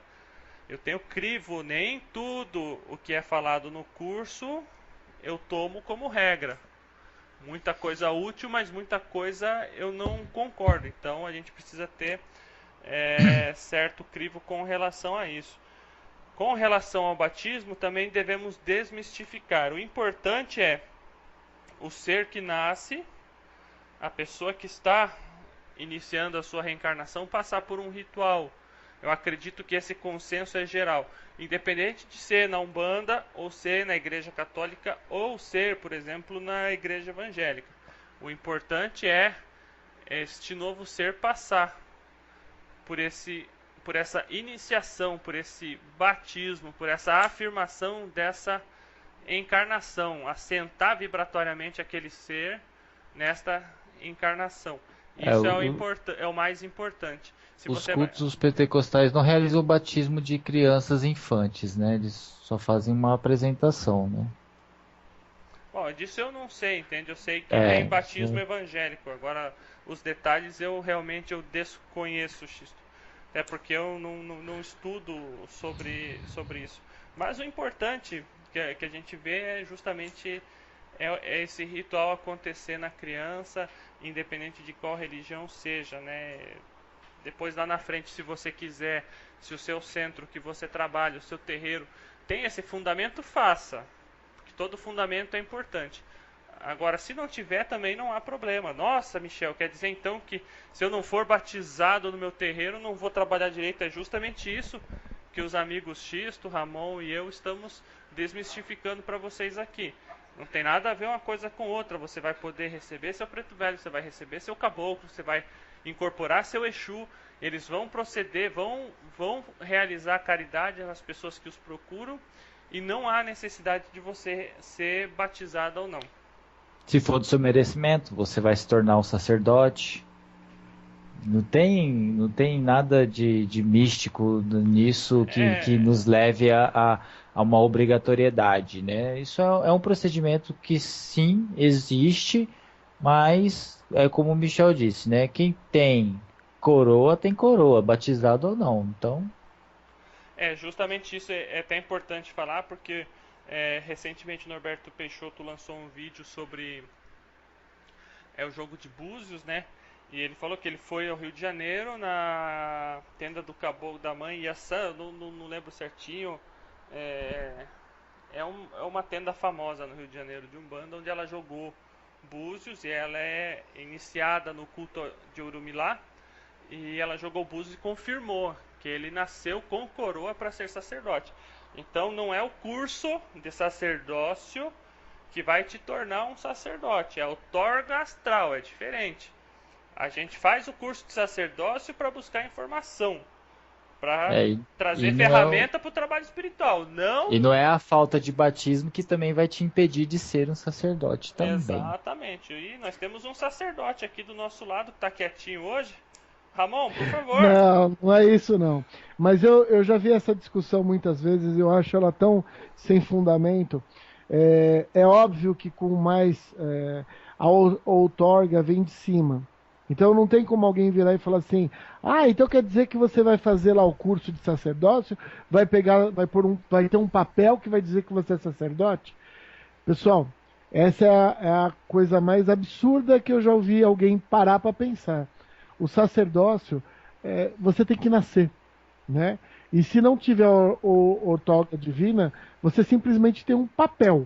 Eu tenho crivo, nem tudo o que é falado no curso eu tomo como regra. Muita coisa útil, mas muita coisa eu não concordo. Então a gente precisa ter certo crivo com relação a isso. Com relação ao batismo, também devemos desmistificar. O importante é o ser que nasce, a pessoa que está iniciando a sua reencarnação, passar por um ritual. Eu acredito que esse consenso é geral, independente de ser na Umbanda, ou ser na Igreja Católica, ou ser, por exemplo, na Igreja Evangélica. O importante é este novo ser passar por essa iniciação, por esse batismo, por essa afirmação dessa encarnação, assentar vibratoriamente aquele ser nesta encarnação. Isso é o mais importante. Os cultos pentecostais não realizam o batismo de crianças infantes, né? Eles só fazem uma apresentação, né? Bom, disso eu não sei, entende? Eu sei que tem batismo sim. evangélico. Agora, os detalhes eu realmente desconheço, Xisto. Até porque eu não estudo sobre isso. Mas o importante que a gente vê é justamente esse ritual acontecer na criança, independente de qual religião seja, né? Depois lá na frente, se você quiser, se o seu centro que você trabalha, o seu terreiro tem esse fundamento, faça. Porque todo fundamento é importante. Agora, se não tiver, também não há problema. Nossa, Michel, quer dizer então que se eu não for batizado no meu terreiro, não vou trabalhar direito? É justamente isso que os amigos Xisto, Ramon e eu estamos desmistificando para vocês aqui. Não tem nada a ver uma coisa com outra. Você vai poder receber seu preto velho, você vai receber seu caboclo, você vai incorporar seu Exu. Eles vão proceder, vão realizar caridade às pessoas que os procuram e não há necessidade de você ser batizado ou não. Se for do seu merecimento, você vai se tornar um sacerdote. Não tem nada de místico nisso que nos leve a uma obrigatoriedade, né? Isso é um procedimento que sim existe, mas é como o Michel disse, né? Quem tem coroa, batizado ou não. Então, justamente isso é até importante falar, porque recentemente Norberto Peixoto lançou um vídeo sobre o jogo de Búzios, né? E ele falou que ele foi ao Rio de Janeiro na tenda do Caboclo da Mãe Iaçã, eu não lembro certinho. É uma tenda famosa no Rio de Janeiro de Umbanda, onde ela jogou Búzios, e ela é iniciada no culto de Urumilá, e ela jogou Búzios e confirmou que ele nasceu com coroa para ser sacerdote. Então não é o curso de sacerdócio que vai te tornar um sacerdote, é o outorga astral, é diferente. A gente faz o curso de sacerdócio para buscar informação, para trazer ferramenta para o trabalho espiritual. E não é a falta de batismo que também vai te impedir de ser um sacerdote também. Exatamente. E nós temos um sacerdote aqui do nosso lado que está quietinho hoje. Ramon, por favor. Não é isso não. Mas eu já vi essa discussão muitas vezes, eu acho ela tão sem fundamento. É óbvio que com mais a outorga vem de cima. Então não tem como alguém virar e falar assim: então quer dizer que você vai fazer lá o curso de sacerdócio, vai ter um papel que vai dizer que você é sacerdote? Pessoal, essa é a coisa mais absurda que eu já ouvi alguém parar para pensar. O sacerdócio, você tem que nascer, né? E se não tiver outorga divina, você simplesmente tem um papel.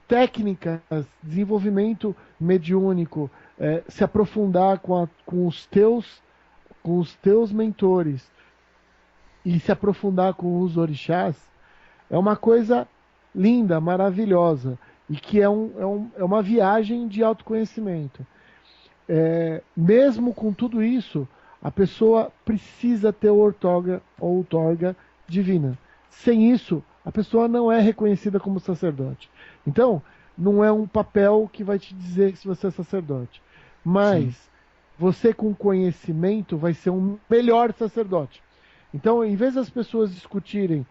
técnicas, desenvolvimento mediúnico, se aprofundar com os teus mentores e se aprofundar com os orixás, é uma coisa linda, maravilhosa, e que é uma viagem de autoconhecimento. Mesmo com tudo isso, a pessoa precisa ter outorga divina. Sem isso, a pessoa não é reconhecida como sacerdote. Então, não é um papel que vai te dizer se você é sacerdote. Mas, sim, você com conhecimento vai ser um melhor sacerdote. Então, em vez das pessoas discutirem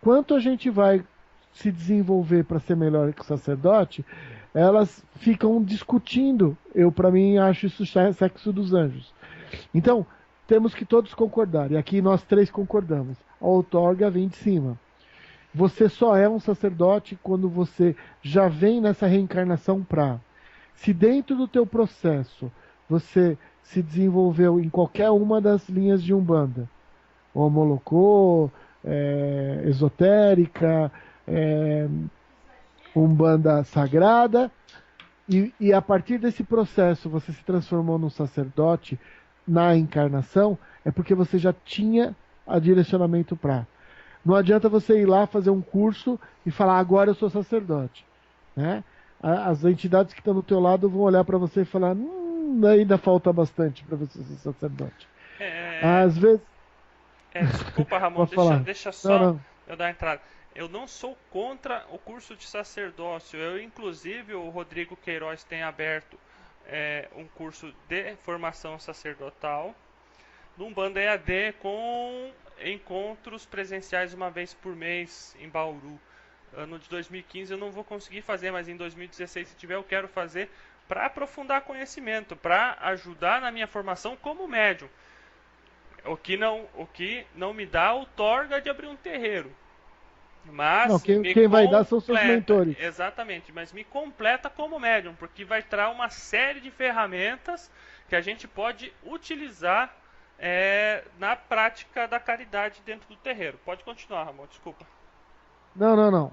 quanto a gente vai se desenvolver para ser melhor que sacerdote, elas ficam discutindo. Para mim, acho isso sexo dos anjos. Então, temos que todos concordar. E aqui nós três concordamos. A outorga vem de cima. Você só é um sacerdote quando você já vem nessa reencarnação Se dentro do teu processo você se desenvolveu em qualquer uma das linhas de Umbanda, Homolocô, esotérica, Umbanda sagrada, e a partir desse processo você se transformou num sacerdote na encarnação, é porque você já tinha a direcionamento Não adianta você ir lá fazer um curso e falar, agora eu sou sacerdote. Né? As entidades que estão do teu lado vão olhar para você e falar, ainda falta bastante para você ser sacerdote. Às vezes... desculpa, Ramon, deixa só não. Eu dar a entrada. Eu não sou contra o curso de sacerdócio. Inclusive, o Rodrigo Queiroz tem aberto um curso de formação sacerdotal no Umbanda EAD com encontros presenciais uma vez por mês em Bauru. Ano de 2015 eu não vou conseguir fazer, mas em 2016, se tiver, eu quero fazer para aprofundar conhecimento, para ajudar na minha formação como médium. O que não me dá outorga de abrir um terreiro. Mas quem vai dar são seus mentores. Exatamente, mas me completa como médium, porque vai trazer uma série de ferramentas que a gente pode utilizar na prática da caridade dentro do terreiro. Pode continuar, Ramon, desculpa. Não.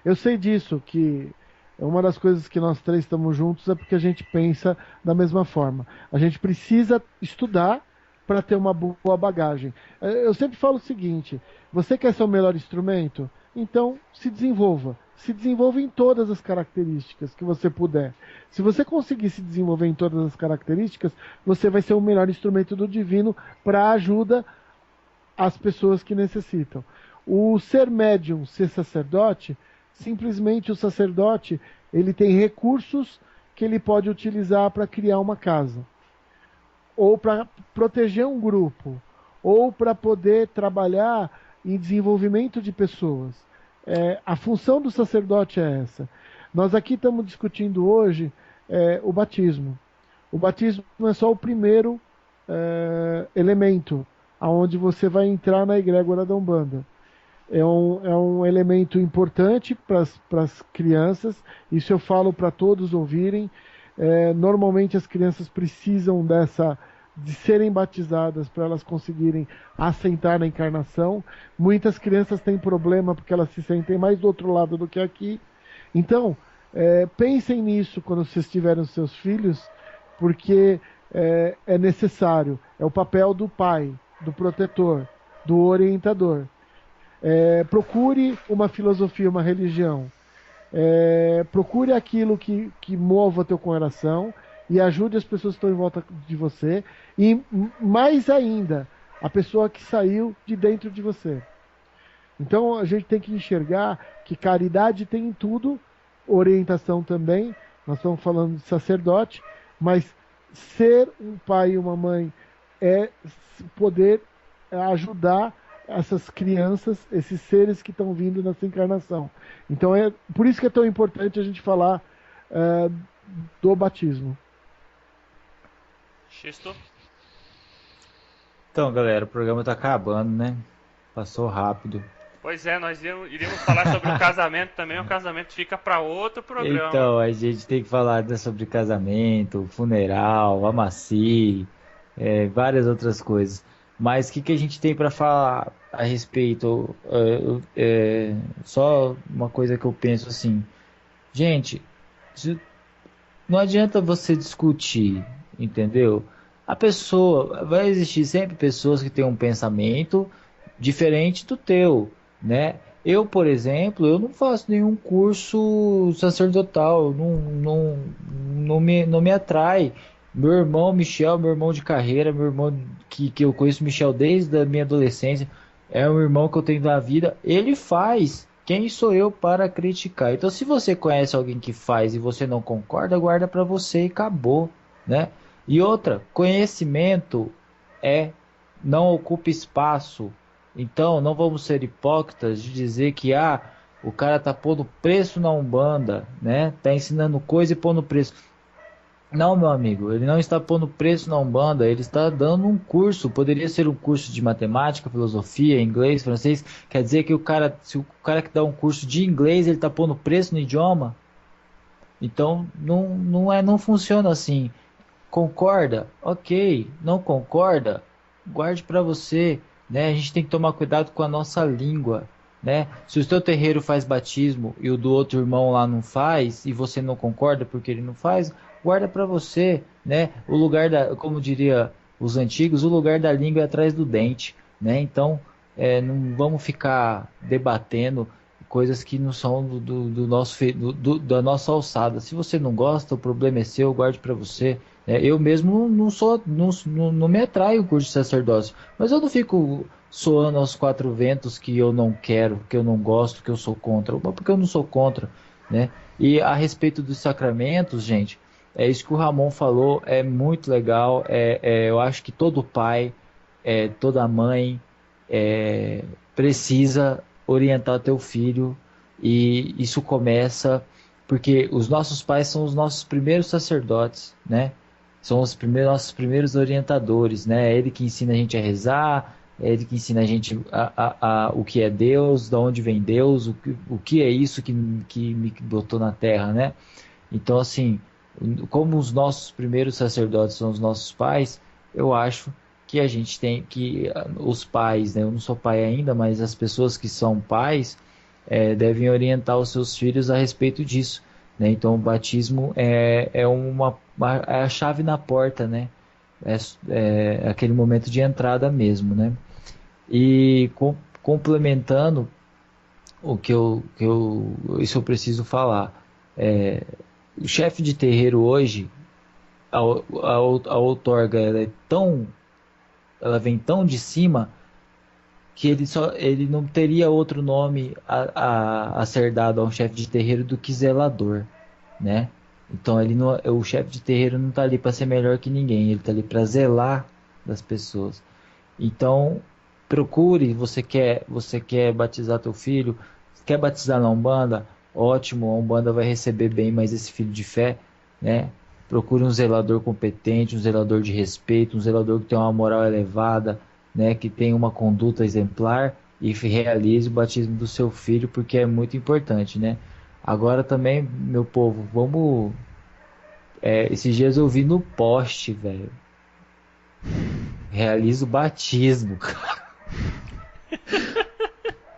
Eu sei disso, que uma das coisas que nós três estamos juntos é porque a gente pensa da mesma forma. A gente precisa estudar para ter uma boa bagagem. Eu sempre falo o seguinte, você quer ser o melhor instrumento? Então se desenvolva. Se desenvolva em todas as características que você puder. Se você conseguir se desenvolver em todas as características, você vai ser o melhor instrumento do divino para ajuda às pessoas que necessitam. O ser médium, ser sacerdote, simplesmente o sacerdote, ele tem recursos que ele pode utilizar para criar uma casa, ou para proteger um grupo, ou para poder trabalhar em desenvolvimento de pessoas. A função do sacerdote é essa. Nós aqui estamos discutindo hoje o batismo. O batismo é só o primeiro elemento aonde você vai entrar na egrégora da Umbanda. É um elemento importante para as crianças, isso eu falo para todos ouvirem. Normalmente as crianças precisam de serem batizadas para elas conseguirem assentar na encarnação. Muitas crianças têm problema porque elas se sentem mais do outro lado do que aqui. Então, pensem nisso quando vocês tiverem os seus filhos, porque é necessário. É o papel do pai, do protetor, do orientador. Procure uma filosofia, uma religião. Procure aquilo que mova teu coração e ajude as pessoas que estão em volta de você. E mais ainda, a pessoa que saiu de dentro de você. Então a gente tem que enxergar que caridade tem em tudo, orientação também. Nós estamos falando de sacerdote, mas ser um pai e uma mãe é poder ajudar essas crianças, esses seres que estão vindo nessa encarnação. Então por isso que é tão importante a gente falar do batismo. Xisto? Então, galera, o programa tá acabando, né? Passou rápido. Pois é, nós iríamos falar sobre o casamento também, o casamento fica para outro programa. Então, a gente tem que falar sobre casamento, funeral, amaci, várias outras coisas. Mas o que a gente tem para falar a respeito? Só uma coisa que eu penso assim, Gente, não adianta você discutir, entendeu? A pessoa, vai existir sempre pessoas que têm um pensamento diferente do teu, né? Eu, por exemplo, eu não faço nenhum curso sacerdotal, não me atrai. Meu irmão Michel, meu irmão de carreira, meu irmão que eu conheço Michel desde a minha adolescência, é um irmão que eu tenho da vida, ele faz. Quem sou eu para criticar? Então, se você conhece alguém que faz e você não concorda, guarda para você e acabou, né? E outra, conhecimento é não ocupa espaço. Então, não vamos ser hipócritas de dizer que o cara tá pondo preço na Umbanda, né? Tá ensinando coisa e pondo preço. Não, meu amigo, ele não está pondo preço na Umbanda, ele está dando um curso. Poderia ser um curso de matemática, filosofia, inglês, francês. Quer dizer que se o cara que dá um curso de inglês, ele está pondo preço no idioma? Então, não funciona assim. Concorda? Ok. Não concorda? Guarde para você, né? A gente tem que tomar cuidado com a nossa língua, né? Se o seu terreiro faz batismo e o do outro irmão lá não faz, e você não concorda porque ele não faz, guarda para você, né? O lugar como diria os antigos, o lugar da língua é atrás do dente, né? Então, não vamos ficar debatendo coisas que não são do nosso da nossa alçada. Se você não gosta, o problema é seu, guarde para você. Eu mesmo não me atrai o curso de sacerdócio, mas eu não fico soando aos quatro ventos que eu não quero, que eu não gosto, que eu sou contra, porque eu não sou contra, né? E a respeito dos sacramentos, gente, é isso que o Ramon falou, é muito legal. Eu acho que todo pai, toda mãe precisa orientar teu filho, e isso começa porque os nossos pais são os nossos primeiros sacerdotes, né? São os nossos primeiros orientadores, né? É ele que ensina a gente a rezar, é ele que ensina a gente o que é Deus, de onde vem Deus, o que é isso que me botou na terra, né? Então, assim, como os nossos primeiros sacerdotes são os nossos pais, eu acho que a gente tem que, os pais, né? Eu não sou pai ainda, mas as pessoas que são pais devem orientar os seus filhos a respeito disso, né? Então, o batismo é a chave na porta, né? É aquele momento de entrada mesmo, né? E complementando o isso eu preciso falar. O chefe de terreiro hoje, a outorga, ela vem tão de cima que ele não teria outro nome a ser dado a um chefe de terreiro do que zelador, né? Então o chefe de terreiro não está ali para ser melhor que ninguém, ele está ali para zelar das pessoas. Então procure, você quer batizar teu filho, quer batizar na Umbanda, ótimo, a Umbanda vai receber bem mais esse filho de fé, né? Procure um zelador competente, um zelador de respeito, um zelador que tem uma moral elevada, né? Que tem uma conduta exemplar, e realize o batismo do seu filho, porque é muito importante, né? Agora também, meu povo, vamos. Esses dias eu vi no poste, velho. Realiza o batismo.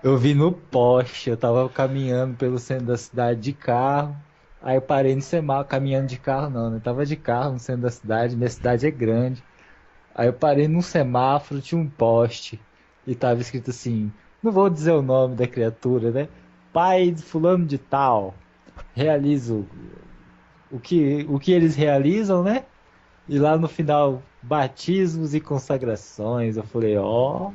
Eu vi no poste, eu tava caminhando pelo centro da cidade de carro. Aí eu parei no semáforo, caminhando de carro não, né? Eu tava de carro no centro da cidade, minha cidade é grande. Aí eu parei num semáforo, tinha um poste. E tava escrito assim, não vou dizer o nome da criatura, né? Pai de fulano de tal, realizo o que eles realizam, né? E lá no final, batismos e consagrações. Eu falei, ó.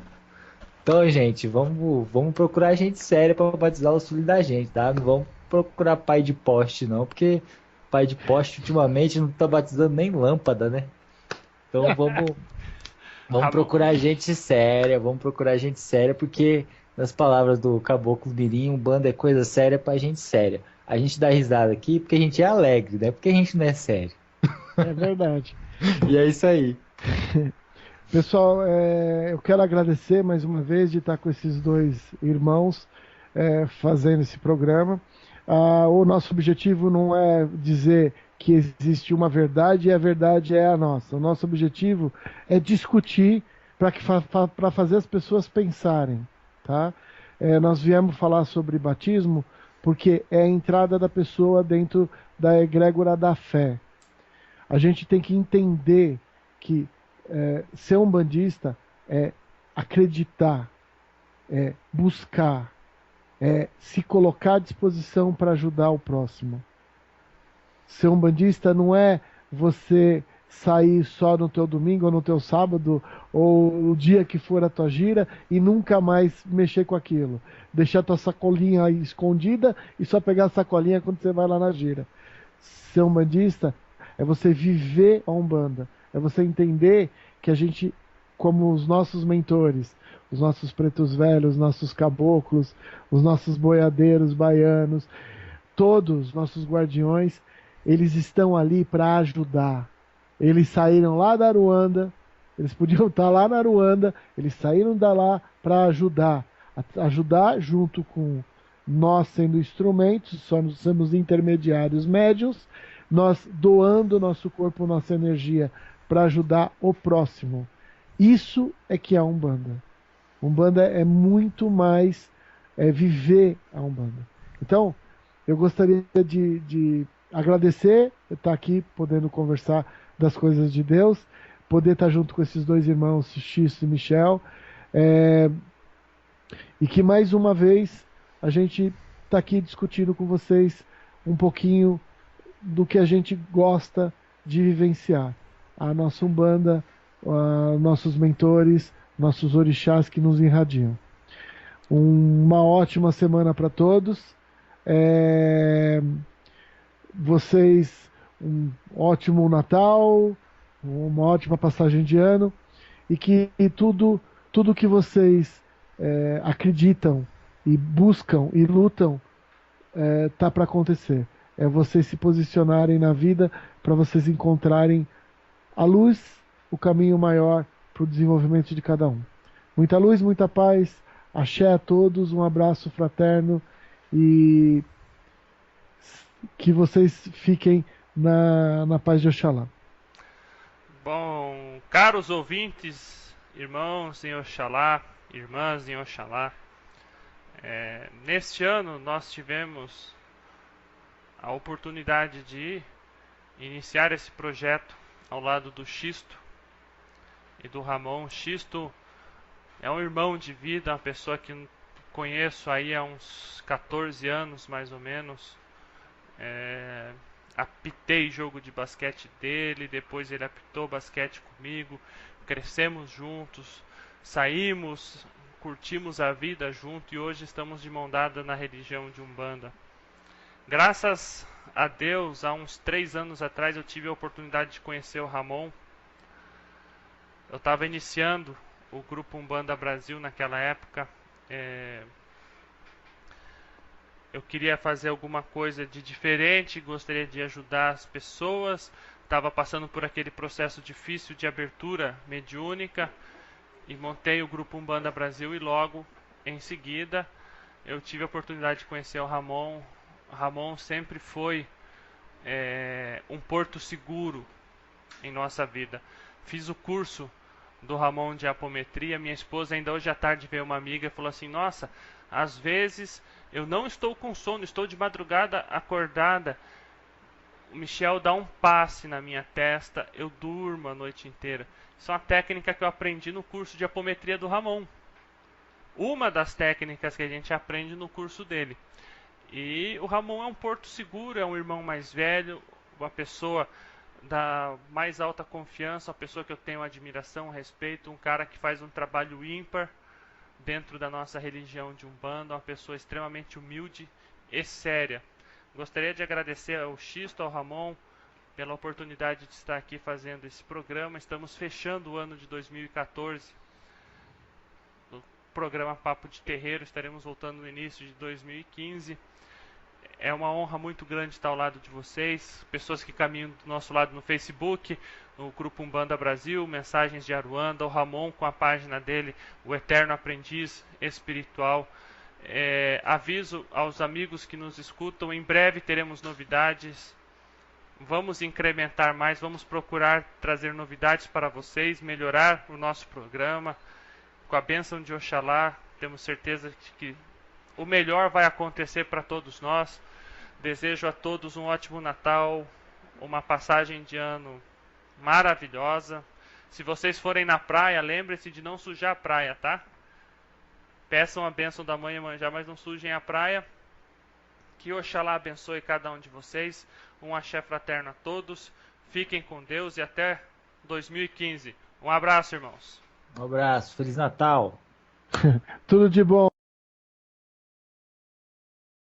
Então, gente, vamos procurar gente séria para batizar os filhos da gente, tá? Não vamos procurar pai de poste, não, porque pai de poste ultimamente não tá batizando nem lâmpada, né? Então vamos procurar gente séria, porque nas palavras do Caboclo Mirim, Umbanda é coisa séria pra gente séria. A gente dá risada aqui porque a gente é alegre, né? Porque a gente não é sério. É verdade. E é isso aí. Pessoal, eu quero agradecer mais uma vez de estar com esses dois irmãos fazendo esse programa. O nosso objetivo não é dizer que existe uma verdade e a verdade é a nossa. O nosso objetivo é discutir para fazer as pessoas pensarem, tá? Nós viemos falar sobre batismo porque é a entrada da pessoa dentro da egrégora da fé. A gente tem que entender que ser umbandista é acreditar, é buscar, é se colocar à disposição para ajudar o próximo. Ser umbandista não é você sair só no teu domingo ou no teu sábado ou o dia que for a tua gira e nunca mais mexer com aquilo. Deixar tua sacolinha aí escondida e só pegar a sacolinha quando você vai lá na gira. Ser umbandista é você viver a Umbanda. É você entender que a gente, como os nossos mentores, os nossos pretos velhos, os nossos caboclos, os nossos boiadeiros baianos, todos os nossos guardiões, eles estão ali para ajudar. Eles saíram lá da Aruanda, eles podiam estar lá na Aruanda, eles saíram da lá para ajudar. Ajudar junto com nós sendo instrumentos, só somos intermediários médios, nós doando nosso corpo, nossa energia para ajudar o próximo. Isso é que é a Umbanda. Umbanda é muito mais viver a Umbanda. Então, eu gostaria de agradecer estar aqui, podendo conversar das coisas de Deus, poder estar junto com esses dois irmãos, X e Michel, e que mais uma vez a gente está aqui discutindo com vocês um pouquinho do que a gente gosta de vivenciar. A nossa Umbanda, nossos mentores, nossos orixás que nos irradiam. Uma ótima semana para todos. Vocês, um ótimo Natal, uma ótima passagem de ano e que tudo que vocês acreditam e buscam e lutam tá para acontecer. É vocês se posicionarem na vida para vocês encontrarem a luz, o caminho maior para o desenvolvimento de cada um. Muita luz, muita paz. Axé a todos, um abraço fraterno e que vocês fiquem na paz de Oxalá. Bom, caros ouvintes, irmãos em Oxalá, irmãs em Oxalá, neste ano nós tivemos a oportunidade de iniciar esse projeto ao lado do Xisto e do Ramon. Xisto é um irmão de vida, uma pessoa que conheço aí há uns 14 anos mais ou menos. Apitei jogo de basquete dele, depois ele apitou basquete comigo, crescemos juntos, saímos, curtimos a vida junto e hoje estamos de mão dada na religião de Umbanda. Graças a Deus, há uns 3 anos atrás eu tive a oportunidade de conhecer o Ramon. Eu estava iniciando o grupo Umbanda Brasil naquela época. Eu queria fazer alguma coisa de diferente, gostaria de ajudar as pessoas. Estava passando por aquele processo difícil de abertura mediúnica e montei o grupo Umbanda Brasil e logo em seguida eu tive a oportunidade de conhecer o Ramon. O Ramon sempre foi um porto seguro em nossa vida. Fiz o curso do Ramon de apometria. Minha esposa ainda hoje à tarde veio uma amiga e falou assim: nossa, às vezes eu não estou com sono, estou de madrugada acordada, o Michel dá um passe na minha testa, eu durmo a noite inteira. Isso é uma técnica que eu aprendi no curso de apometria do Ramon. Uma das técnicas que a gente aprende no curso dele. E o Ramon é um porto seguro, é um irmão mais velho, uma pessoa da mais alta confiança, uma pessoa que eu tenho admiração, respeito, um cara que faz um trabalho ímpar dentro da nossa religião de Umbanda, uma pessoa extremamente humilde e séria. Gostaria de agradecer ao Xisto, ao Ramon, pela oportunidade de estar aqui fazendo esse programa. Estamos fechando o ano de 2014. No programa Papo de Terreiro, estaremos voltando no início de 2015. É uma honra muito grande estar ao lado de vocês, pessoas que caminham do nosso lado no Facebook, no grupo Umbanda Brasil, Mensagens de Aruanda, o Ramon com a página dele, o Eterno Aprendiz Espiritual. Aviso aos amigos que nos escutam, em breve teremos novidades, vamos incrementar mais, vamos procurar trazer novidades para vocês, melhorar o nosso programa. Com a bênção de Oxalá, temos certeza de que o melhor vai acontecer para todos nós. Desejo a todos um ótimo Natal, uma passagem de ano maravilhosa. Se vocês forem na praia, lembrem-se de não sujar a praia, tá? Peçam a bênção da mãe Iemanjá, mas não sujem a praia. Que Oxalá abençoe cada um de vocês. Um axé fraterno a todos. Fiquem com Deus e até 2015. Um abraço, irmãos. Um abraço, Feliz Natal. Tudo de bom.